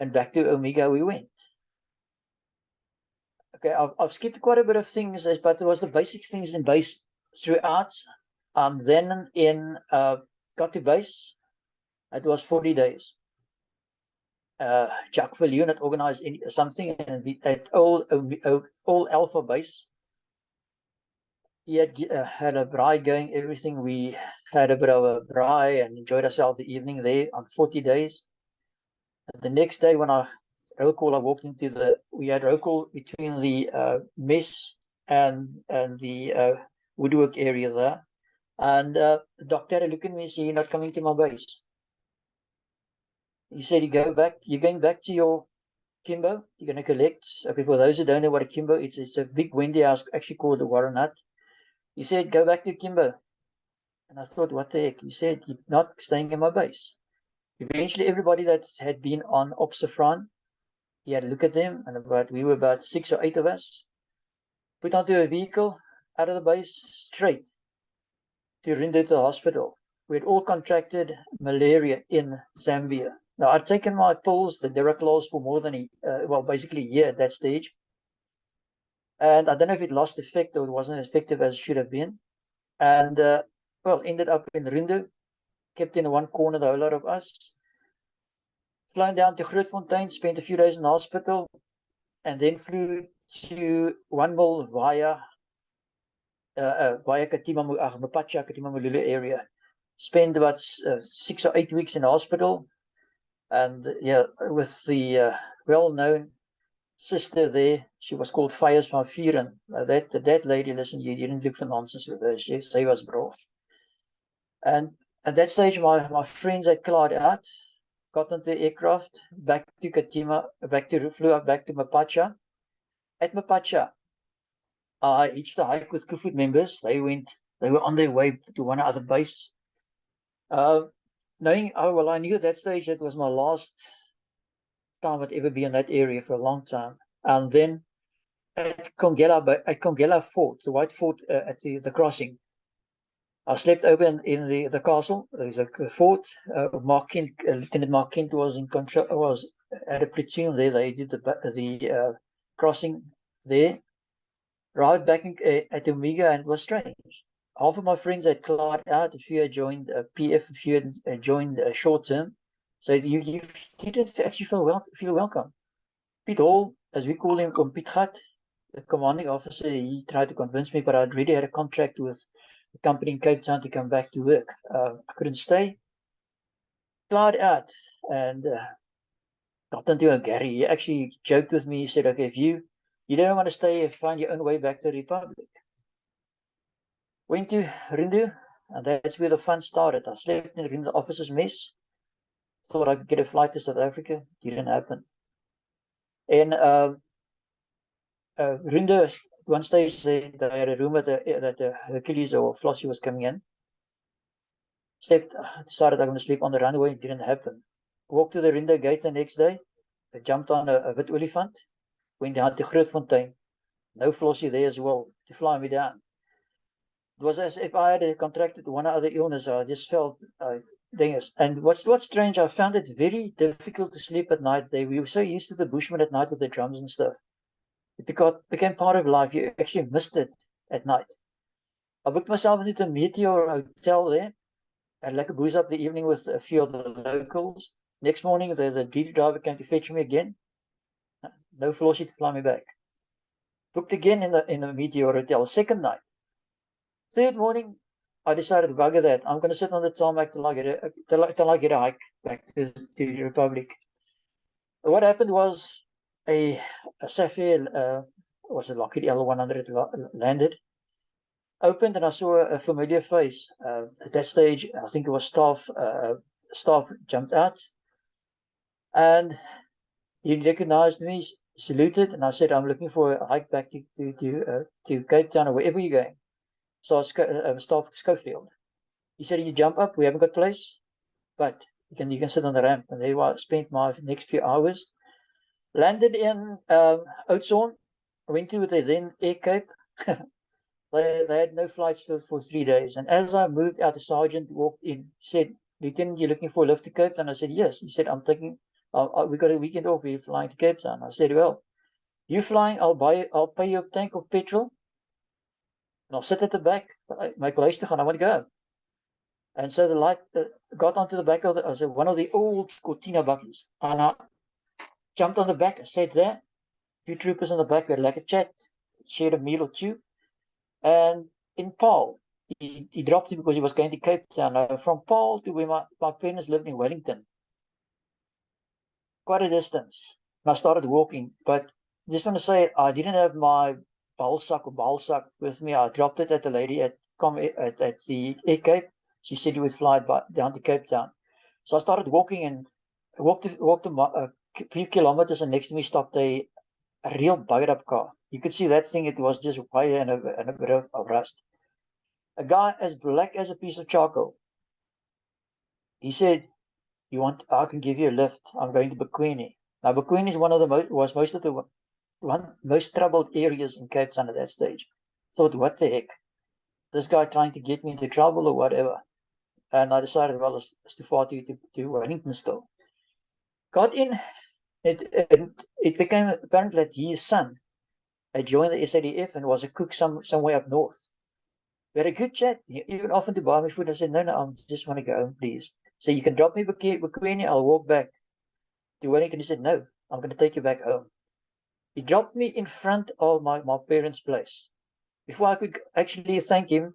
B: and back to Omega we went. Okay, I've skipped quite a bit of things, but there was the basic things in base throughout. Then got to base, it was 40 days. Jacques Viljoen had organized something, and we at all Alpha base. He had a braai going, everything. We had a bit of a braai and enjoyed ourselves the evening there on 40 days. And the next day, when roll call, I walked into we had roll call between the mess and the woodwork area there. And the doctor had a look at me and said, "You're not coming to my base." He said, you're going back to your Kimbo, you're going to collect. Okay, for those who don't know what a Kimbo is, it's a big windy house, actually called the Warren Hut. He said, go back to Kimbo. And I thought, what the heck? He said, you're not staying in my base. Eventually, everybody that had been on Superfront he had a look at them, and we were about 6 or 8 of us, put onto a vehicle, out of the base, straight to Rindo to the hospital. We had all contracted malaria in Zambia. Now, I'd taken my pills, the Deraclors, for more than basically a year at that stage. And I don't know if it lost effect or it wasn't as effective as it should have been. And, ended up in Rindo, kept in one corner, the whole lot of us. Flown down to Grootfontein, spent a few days in the hospital, and then flew to 1 mil via Mapacha, Katimamululu area. Spent about 6 or 8 weeks in the hospital, and with the well-known sister there. She was called Fires van Vuren. That lady, listen, you didn't look for nonsense with her. She was brave. And at that stage, my friends had cleared out, got into the aircraft, back to Katima, flew up back to Mapacha. At Mapacha, I hitched a hike with Kufut members. They were on their way to one other base. I knew at that stage that was my last time I'd ever be in that area for a long time. And then at Congela Fort, the White Fort at the crossing, I slept over in the castle. There's a fort. Lieutenant Mark Kent was in control. Was at a platoon there. They did the crossing there. Arrived back at Omega, and it was strange. Half of my friends had cleared out. A few had joined PF. A few had joined short term. So you didn't actually feel welcome. Piet Hall, as we call him, Piet Gat, the commanding officer, he tried to convince me, but I'd already had a contract with the company in Cape Town to come back to work. I couldn't stay. Cleared out, and got into a Gary. He actually joked with me. He said, "Okay, if you don't want to stay, find your own way back to the Republic." Went to Rindu, and that's where the fun started. I slept in the Rindu officer's mess. Thought I could get a flight to South Africa. Didn't happen. And Rindu, at one stage, they had a rumor that Hercules or Flossie was coming in. Decided I'm going to sleep on the runway. It didn't happen. Walked to the Rindu gate the next day. I jumped on a wit olifant. Went down to Grootfontein. No Flossie there as well to fly me down. It was as if I had contracted one other illness. I just felt things. And what's strange, I found it very difficult to sleep at night. We were so used to the Bushmen at night with the drums and stuff. It became part of life. You actually missed it at night. I booked myself into the Meteor Hotel there. I had like a booze up the evening with a few of the locals. Next morning, the duty driver came to fetch me again. No Flossie to fly me back. Booked again in the Meteor Hotel. Second night. Third morning, I decided to bugger that. I'm going to sit on the tarmac till I get a hike back to the Republic. What happened was a Sapphire, was a Lockheed L100 landed. Opened, and I saw a familiar face. At that stage, I think it was staff. Staff jumped out, and he recognized me, saluted, and I said, "I'm looking for a hike back to Cape Town or wherever you're going." So Staff Schofield. He said, "You jump up. We haven't got place, but you can sit on the ramp." And there I spent my next few hours. Landed in Oudtshoorn. Went to the then Air Cape. They had no flights for 3 days. And as I moved out, the sergeant walked in, said, "Lieutenant, you're looking for a lift to Cape Town?" I said, "Yes." He said, we got a weekend off. We're flying to Cape Town. I said, "Well, you flying, I'll pay you a tank of petrol. And I'll sit at the back. My place to go. I want to go." And so the light got onto the back of one of the old Cortina buckies. And I jumped on the back. I sat there. 2 troopers on the back. We had like a chat. Shared a meal or two. And in Paul, he dropped him because he was going to Cape Town. From Paul to where my parents lived in Wellington. Quite a distance. And I started walking. But just want to say, I didn't have my balsak with me. I dropped it at the lady at the Air Cape. She said you would fly down to Cape Town. So I started walking, and I walked a few kilometers, and next to me stopped a real buggered up car. You could see that thing. It was just white and a bit of rust. A guy as black as a piece of charcoal. He said, "I can give you a lift. I'm going to Bekwini." Now, Bequeen is one of the was most of the most troubled areas in Cape Town at that stage. Thought, what the heck? This guy trying to get me into trouble or whatever. And I decided, well, it's too far to Wellington still. Got in. It became apparent that his son had joined the SADF and was a cook somewhere up north. We had a good chat. He even offered to buy me food. I said, no, I just want to go home, please. So you can drop me Bequeen, I'll walk back to Wellington. He said, no, I'm going to take you back home. He dropped me in front of my parents' place. Before I could actually thank him,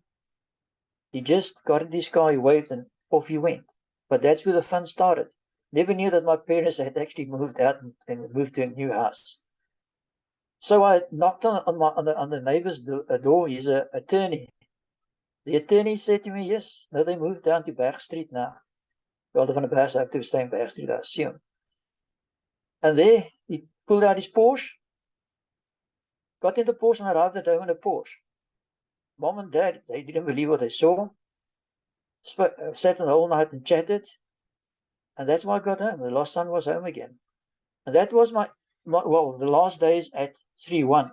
B: he just got in his car, he waved, and off he went. But that's where the fun started. Never knew that my parents had actually moved out and moved to a new house. So I knocked on the neighbor's door. He's an attorney. The attorney said to me, yes, no, they moved down to Berg Street now. Well, van der Berg have to stay in Berg Street, I assume. And there, he pulled out his Porsche, got in the Porsche and arrived at home in a Porsche. Mom and Dad, they didn't believe what they saw. Sat the whole night and chatted. And that's why I got home. The last son was home again. And that was the last days at 3-1.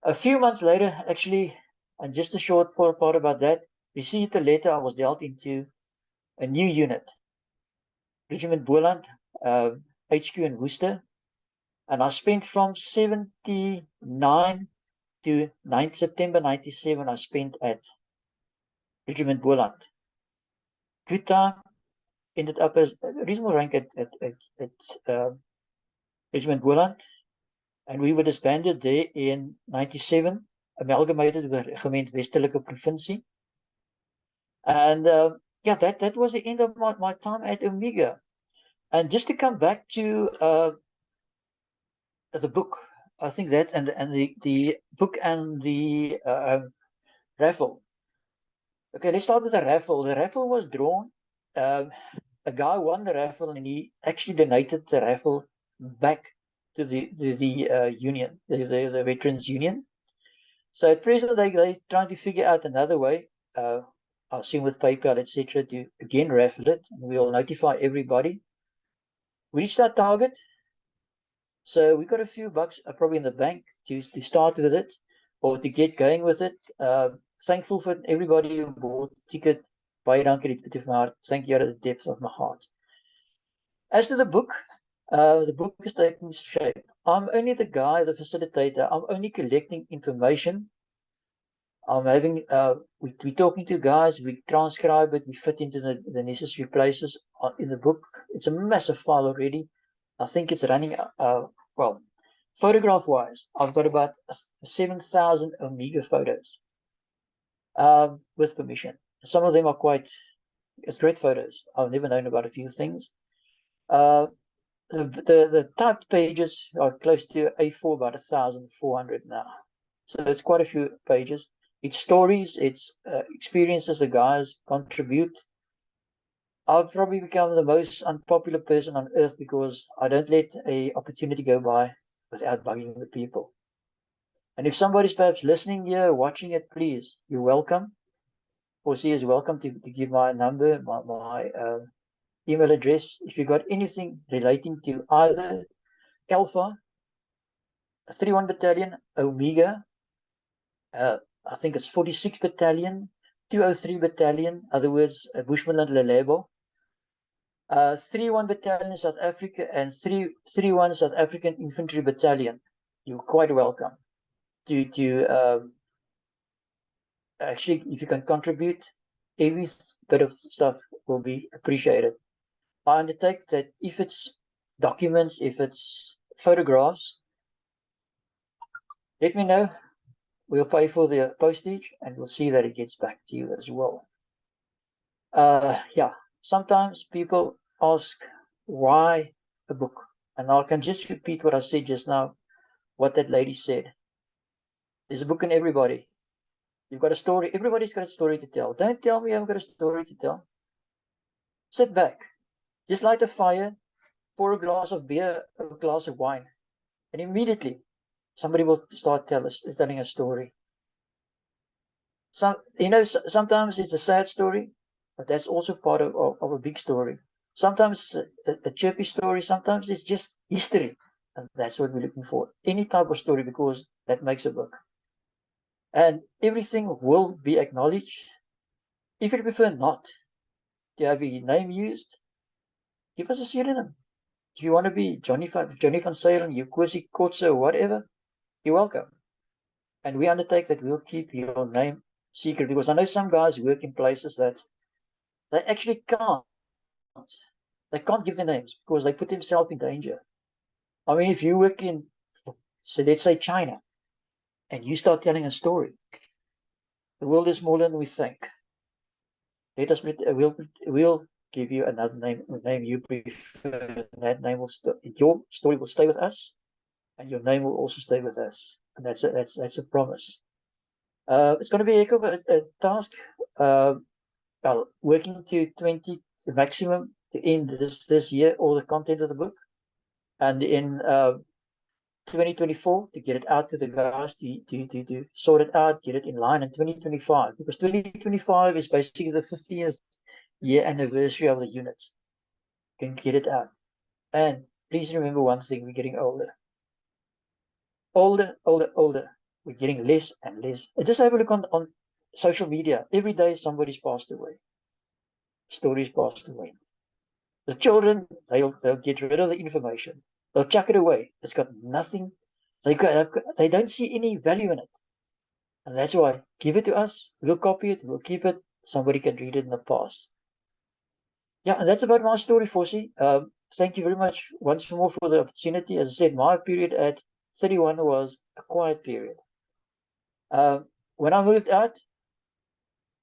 B: A few months later, actually, and just a short part about that, received a letter. I was dealt into a new unit, Regiment Boland, HQ in Worcester. And I spent from 79 to September 97, I spent at Regiment Boland. Good time. Ended up as a reasonable rank at Regiment Boland. And we were disbanded there in 97, amalgamated with Regiment Westelike Provincie. And that was the end of my time at Omega. And just to come back to the book, I think that and the book and the raffle. Okay, let's start with the raffle. The raffle was drawn. A guy won the raffle and he actually donated the raffle back to the union, the Veterans Union. So at present, they're trying to figure out another way, I assume with PayPal, etc., to again raffle it. And we'll notify everybody. We reached our target. So we got a few bucks probably in the bank to start with it or to get going with it. Thankful for everybody who bought the ticket. Baie dankie dit my heart. Thank you out of the depths of my heart. As to the book is taking shape. I'm only the guy, the facilitator. I'm only collecting information. I'm having, we're talking to guys, we transcribe it, we fit into the necessary places in the book. It's a massive file already. I think it's running, well, photograph-wise, I've got about 7,000 Omega photos with permission. Some of them are it's great photos. I've never known about a few things. The typed pages are close to A4, about 1,400 now. So it's quite a few pages. It's stories, it's experiences the guys contribute. I've probably become the most unpopular person on earth because I don't let an opportunity go by without bugging the people. And if somebody's perhaps listening here, watching it, please, you're welcome. Foresee is welcome to give my number, my email address. If you got anything relating to either Alpha, 31 Battalion, Omega, I think it's 46 Battalion, 203 Battalion, other words, Bushmen and Lelebo, 31 Battalion South Africa, and 31 South African Infantry Battalion. You're quite welcome to actually, if you can contribute, every bit of stuff will be appreciated. I undertake that if it's documents, if it's photographs, let me know. We'll pay for the postage and we'll see that it gets back to you as well. Yeah, sometimes people ask why a book, and I can just repeat what I said just now, what that lady said. There's a book in everybody. You've got a story. Everybody's got a story to tell. Don't tell me I've got a story to tell. Sit back. Just light a fire, pour a glass of beer, a glass of wine, and immediately somebody will start telling a story. Sometimes it's a sad story, but that's also part of a big story. Sometimes a chirpy story, sometimes it's just history. And that's what we're looking for. Any type of story, because that makes a book. And everything will be acknowledged. If you prefer not to have your name used, give us a pseudonym. If you want to be Johnny van Salen, Yukosi Kotze, or whatever, you're welcome. And we undertake that we'll keep your name secret, because I know some guys work in places that they actually can't. They can't give their names because they put themselves in danger. I mean, if you work in, so let's say China, and you start telling a story, the world is smaller than we think. Let us, we'll give you another name, the name you prefer. That name will your story will stay with us, and your name will also stay with us. And that's a promise. It's going to be a heck of a task. Well, working to 20 maximum to end this year, all the content of the book, and in 2024 to get it out to the guys to sort it out, get it in line in 2025, because 2025 is basically the 50th year anniversary of the unit. Can get it out. And please remember one thing: we're getting older. Older. We're getting less and less. Just have a look on social media. Every day somebody's passed away. Stories passed away. The children, they'll get rid of the information. They'll chuck it away. It's got nothing. They don't see any value in it. And that's why, give it to us. We'll copy it. We'll keep it. Somebody can read it in the past. Yeah, and that's about my story, Fossi. Thank you very much once more for the opportunity. As I said, my period at 31 was a quiet period. When I moved out,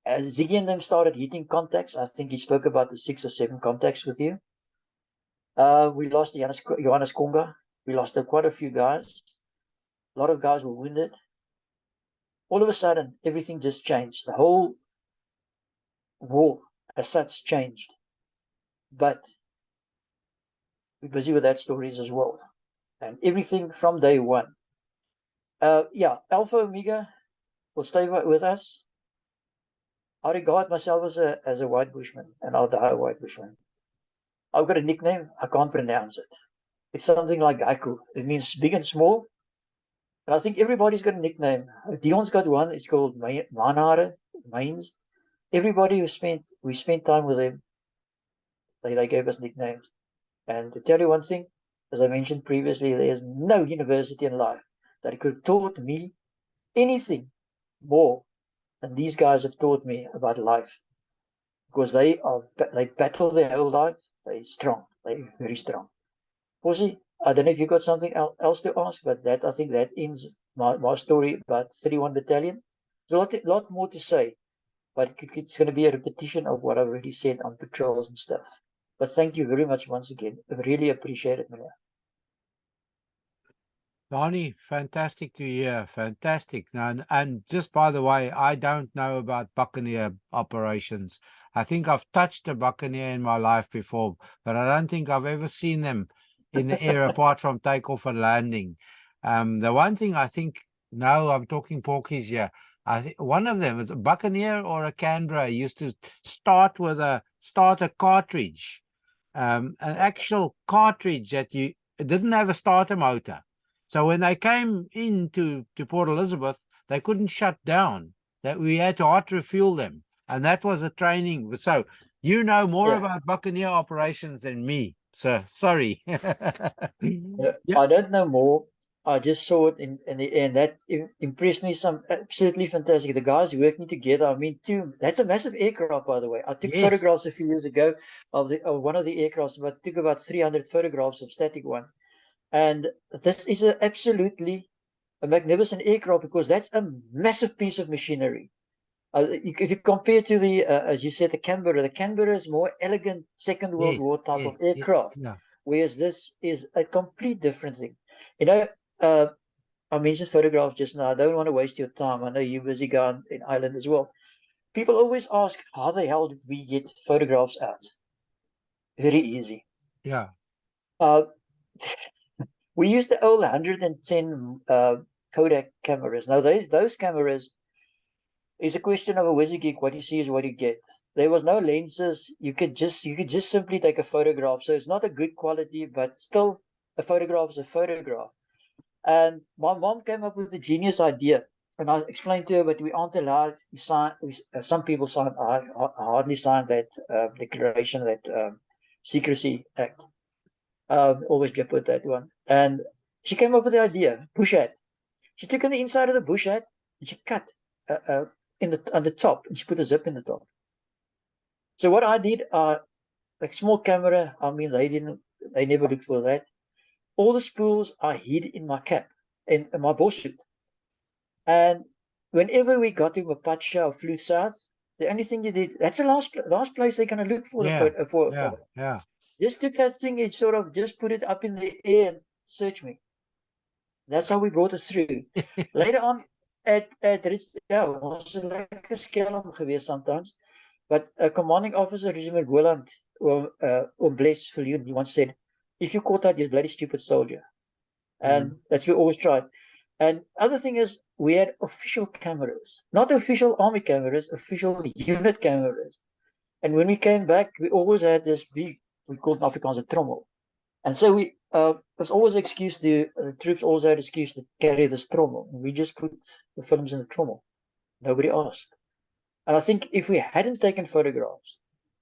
B: as Ziggy and them started hitting contacts, I think he spoke about the 6 or 7 contacts with you. We lost Johannes Konga. We lost quite a few guys. A lot of guys were wounded. All of a sudden, everything just changed. The whole war as such changed. But we're busy with that stories as well. And everything from day one. Yeah, Alpha Omega will stay with us. I regard myself as a white bushman, and I'll die a white bushman. I've got a nickname. I can't pronounce it. It's something like Gaiku. It means big and small. And I think everybody's got a nickname. Dion's got one. It's called Manare, Mains. Everybody we spent time with them, they gave us nicknames. And to tell you one thing, as I mentioned previously, there's no university in life that could have taught me anything more than these guys have taught me about life. Because they battle their whole life. They're strong. They're very strong. Fossi, I don't know if you got something else to ask, but that I think that ends my story about 31 Battalion. There's a lot more to say, but it's going to be a repetition of what I've already said on patrols and stuff. But thank you very much once again. I really appreciate it, Malaria.
A: Danie, fantastic to hear. Fantastic. And just by the way, I don't know about Buccaneer operations. I think I've touched a Buccaneer in my life before, but I don't think I've ever seen them in the air apart from takeoff and landing. The one thing I think, no, I'm talking porkies here. I think one of them was a Buccaneer or a Canberra used to start with a starter cartridge, an actual cartridge that it didn't have a starter motor. So when they came into Port Elizabeth, they couldn't shut down. That we had to hot refuel them, and that was a training. So you know more about Buccaneer operations than me, sir. Sorry.
B: Yeah. I don't know more. I just saw it in the end. That impressed me. Some absolutely fantastic. The guys working together. I mean, that's a massive aircraft, by the way. I took photographs a few years ago of one of the aircrafts, but took about 300 photographs of static one. And this is absolutely a magnificent aircraft, because that's a massive piece of machinery. If you compare to the, as you said, the Canberra is more elegant Second World War type of aircraft, whereas this is a complete different thing. You know, I mentioned photographs just now. I don't want to waste your time. I know you're busy going in Ireland as well. People always ask, how the hell did we get photographs out? Very easy.
A: Yeah.
B: We used the old 110 Kodak cameras. Now those cameras is a question of a whizzy geek. What you see is what you get. there was no lenses. You could just simply take a photograph. So it's not a good quality, but still a photograph is a photograph. And my mom came up with a genius idea. And I explained to her, but we aren't allowed to sign. Some people sign. I hardly signed that declaration, that secrecy act. Always jump with that one. And she came up with the idea, bush hat. She took on the inside of the bush hat and she cut on the top, and she put a zip in the top. So what I did, like small camera, I mean, they never looked for that. All the spools I hid in my cap, in my bullshit. And whenever we got to Mapacha or flew south, the only thing you did, that's the last place they're going to look for
A: Yeah.
B: for
A: Yeah.
B: Just took that thing and sort of just put it up in the air and search me. That's how we brought it through. Later on, at yeah, was like a scale geweest sometimes. But a commanding officer, Regiment Willand, or Bless Viljoen, he once said, if you caught that, you're a bloody stupid soldier. And that's what we always tried. And other thing is, we had official cameras, not official army cameras, official unit cameras. And when we came back, we always had this big, we called in Afrikaans a trommel. And so we, there's always an excuse the troops always had an excuse to carry this trommel. We just put the films in the trommel. Nobody asked. And I think if we hadn't taken photographs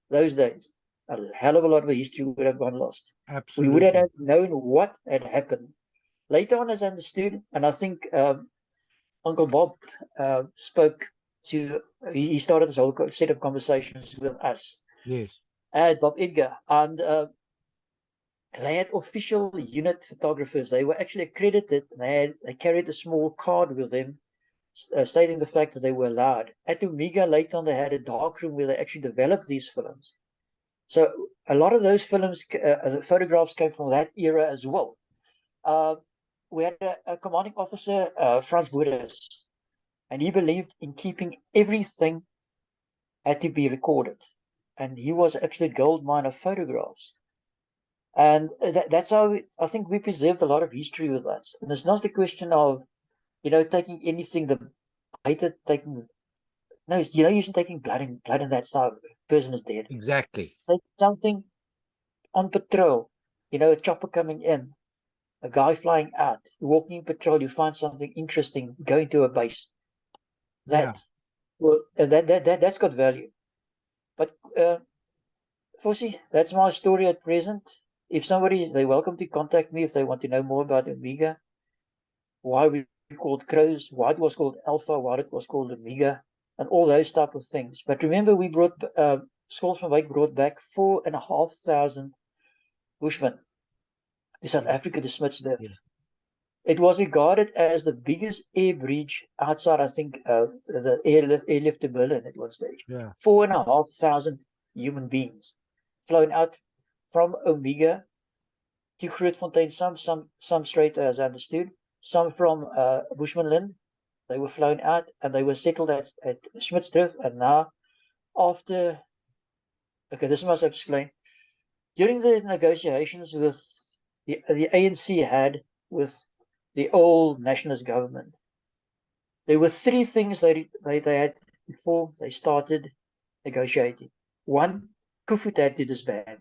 B: those days, a hell of a lot of the history would have gone lost.
A: Absolutely.
B: We would have known what had happened. Later on, as I understood, and I think Uncle Bob spoke to, he started this whole set of conversations with us.
A: Yes.
B: Bob Edgar. And they had official unit photographers. They were actually accredited. They carried a small card with them stating the fact that they were allowed. At Omega, later on, they had a darkroom where they actually developed these films. So a lot of those films, the photographs came from that era as well. We had a commanding officer, Franz Boeres, and he believed in keeping everything had to be recorded. And he was an absolute gold mine of photographs. And that's how I think we preserved a lot of history with that. And it's not the question of, taking anything that I hated taking. No, you're taking blood and that stuff. Person is dead.
A: Exactly.
B: Take something on patrol. A chopper coming in, a guy flying out, you're walking in patrol, you find something interesting, going to a base. That's got value. But Fossie, that's my story at present. If they're welcome to contact me if they want to know more about Omega, why we called crows, why it was called Alpha, why it was called Omega, and all those type of things. But remember, we brought Scholes van Wyk brought back 4,500 Bushmen to South Africa to Smitsdorp. Yeah. It was regarded as the biggest air bridge outside, I think, the airlift to Berlin at one stage.
A: Yeah.
B: 4,500 human beings flown out from Omega to Grootfontein, some straight, as I understood, some from Bushmanland. They were flown out and they were settled at Smitsdorp. And now, after, okay, this must explain. During the negotiations with the ANC had with the old nationalist government, there were three things they had before they started negotiating. One, Kufut had to disband.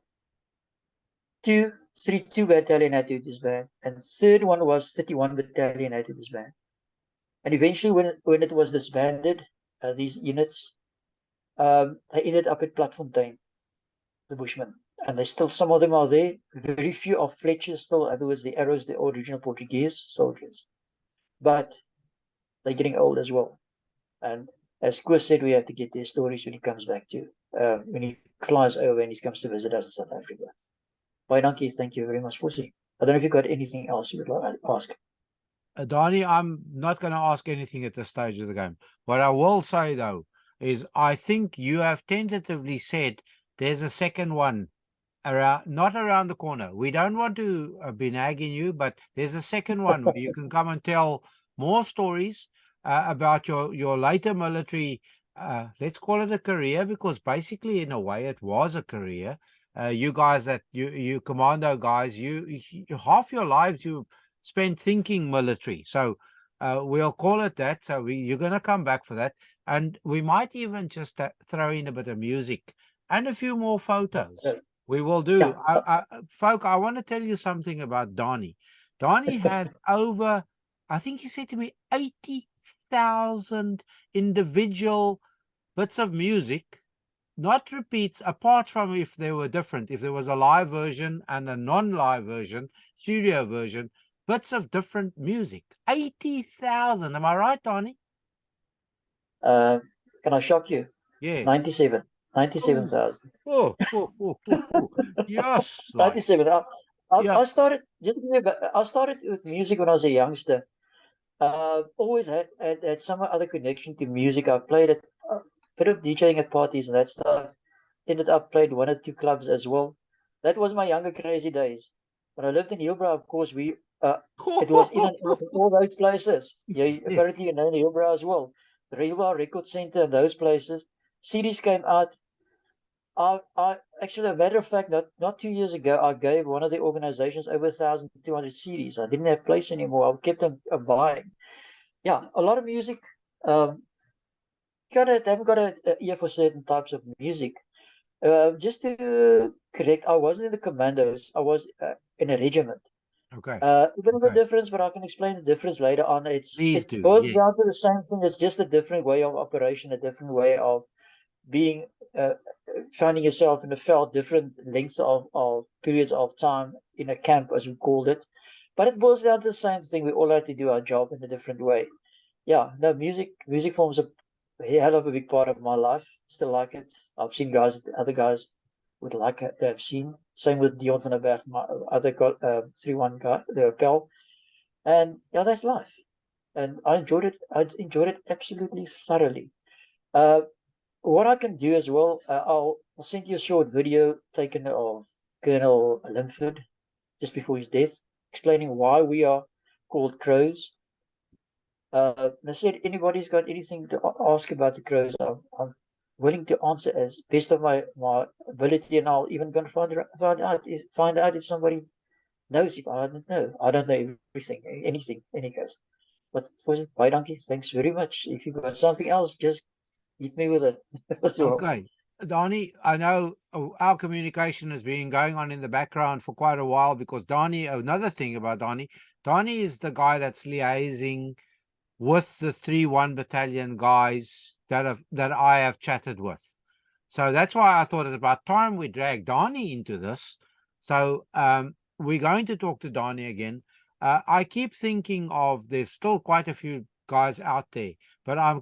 B: 2, 32 Battalion had to disband. And third one was 31 Battalion had to disband. And eventually, when it was disbanded, these units, they ended up at Platfontein, the Bushmen. And some of them are there. Very few are Fletchers still. In other words, the Arrows, the original Portuguese soldiers. But they're getting old as well. And as Koos said, we have to get their stories when he comes back to, when he flies over and he comes to visit us in South Africa. Bye, Donkey. Thank you very much, Fossie. I don't know if you've got anything else you would like to ask.
A: Danie, I'm not going to ask anything at this stage of the game. What I will say, though, is I think you have tentatively said there's a second one not around the corner. We don't want to be nagging you, but there's a second one where you can come and tell more stories about your later military, let's call it a career, because basically, in a way, it was a career. You guys you commando guys, you half your lives you spent thinking military. So We'll call it that. So you're going to come back for that. And we might even just throw in a bit of music and a few more photos. We will do.
B: Yeah.
A: Folk, I want to tell you something about Danie. Danie has over, I think he said to me, 80,000 individual bits of music, not repeats, apart from if they were different, if there was a live version and a non-live version, studio version, bits of different music. 80,000. Am I right, Danie?
B: Can I shock you?
A: Yeah.
B: 97,000.
A: Oh. Yes. Like,
B: 97.
A: yeah.
B: I started I started with music when I was a youngster. Always had some other connection to music. I played a bit of DJing at parties and that stuff. Ended up played 1 or 2 clubs as well. That was my younger crazy days. When I lived in Hillbrow, of course, it was in and out of all those places. Yeah,
A: Yes.
B: apparently you know Hillbrow as well. The Hillbrow Record Center and those places. CDs came out. I actually, a matter of fact, not 2 years ago, I gave one of the organizations over 1,200 CDs. I didn't have place anymore. I kept on buying. Yeah, a lot of music. Haven't got a ear for certain types of music. Just to correct, I wasn't in the commandos. I was in a regiment.
A: Okay.
B: A bit of a
A: Okay.
B: difference, but I can explain the difference later on.
A: Please
B: It
A: do.
B: boils
A: Yeah.
B: down to the same thing. It's just a different way of operation, a different way of being, finding yourself in the field, different lengths of periods of time in a camp, as we called it. But it boils down to the same thing. We all have to do our job in a different way. Yeah, no, music forms a hell of a big part of my life. Still like it. I've seen guys that other guys would like to have seen. Same with Dion van der Berg, my other 3-1 guy, the pal. And yeah, that's life. And I enjoyed it. I enjoyed it absolutely thoroughly. Uh, what I can do as well, I'll send you a short video taken of Colonel Linford just before his death, explaining why we are called crows. I said, anybody's got anything to ask about the crows, I'm willing to answer as best of my ability, and I'll even going to find out if somebody knows. If I don't know, I don't know everything, anything, any case. But for bye, donkey. Thanks very much. If you've got something else, just hit me with it.
A: Okay. Danie, I know our communication has been going on in the background for quite a while because Danie, another thing about Danie is the guy that's liaising with the 3-1 battalion guys that I have chatted with. So that's why I thought it's about time we drag Danie into this. So we're going to talk to Danie again. I keep thinking of, there's still quite a few guys out there, but I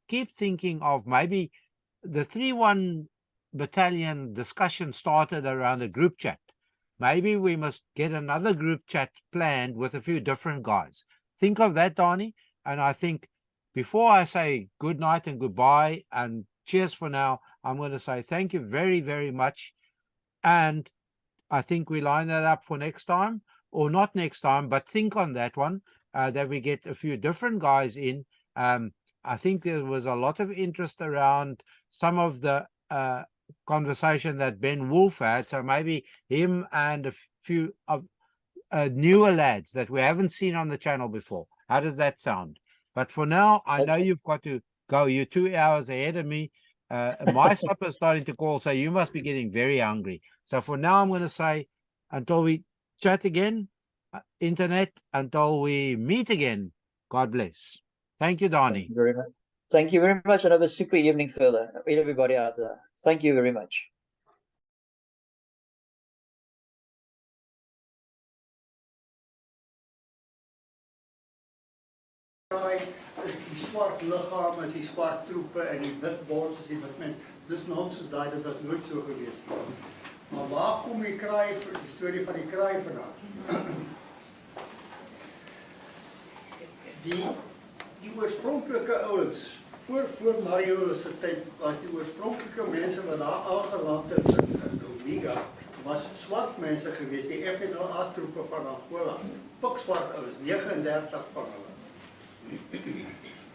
A: keep thinking of maybe the 3-1 battalion discussion started around a group chat. Maybe we must get another group chat planned with a few different guys. Think of that, Danie. And I think before I say good night and goodbye and cheers for now, I'm going to say thank you very, very much. And I think we line that up for next time, or not next time, but think on that one, that we get a few different guys in. I think there was a lot of interest around some of the conversation that Ben Wolf had. So maybe him and a few of newer lads that we haven't seen on the channel before. How does that sound? But for now, I know you've got to go. You're 2 hours ahead of me. My supper is starting to call, so you must be getting very hungry. So for now, I'm going to say until we chat again, internet, until we meet again, God bless. Thank you, Danie.
B: Thank you very much. Thank you very much, and have a super evening further. Everybody out there. Thank you very much.
C: Die swart liggaam is die swart troepe en die wit bors is die wit mens. Dis nonsens daai, dit was nooit so gewees nie. Maar waar kom die kraai, die storie van die kraai vandaan? Die oorspronklike ouens, voor Mario se tyd, was die oorspronklike mense wat daar aangeland het in Omega, was swart mense gewees, die FNLA troepe van Angola. Pikswart ouens, 39 van hulle.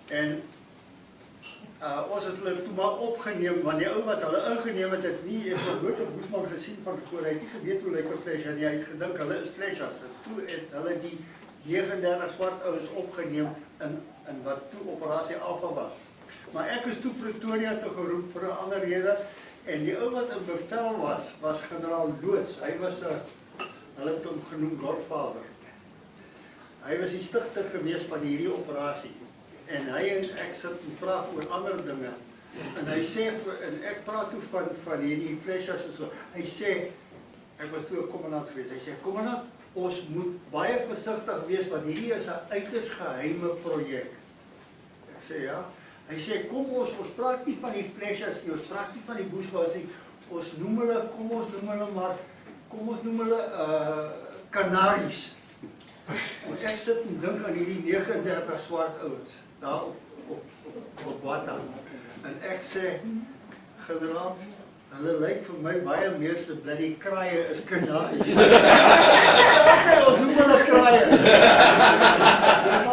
C: En ons het hulle toe maar opgeneem, want die ou wat hulle ingeneem het nie, ek het nooit op Bushmen gesien van tevore, hy het nie geweet hoe lyk 'n flesh, en hy het gedink hulle is fleshers. Toe het hulle die 39 swart ouens opgeneem in wat toe operasie Alpha was. Maar ek is toe Pretoria toe geroep vir 'n ander rede en die ou wat in bevel was generaal Loods. Hy was hulle het hom genoem Godfather. Hy was die stigter gewees van hierdie operasie. En hy en ek sit en praat oor ander dinge. En hy sê, en ek praat toe van hierdie flesjes en so. Hy sê, ek was toe 'n kommandant gewees. Hy sê, kommandant, ons moet baie versigtig wees want hierdie is 'n uiters geheime projek. Ek sê ja. Hy sê, kom ons praat nie van die flesjes nie, ons praat nie van die Bushmen nie. Ons noem hulle, kom ons noem hulle kanaries. Ons ek sit en dink aan hierdie 39 swart ouens daar op Wata. En ek sê, generaal, hulle lyk vir my baie meer so bloody kraaie is kanaries. Okay, ons noem hulle kraaie.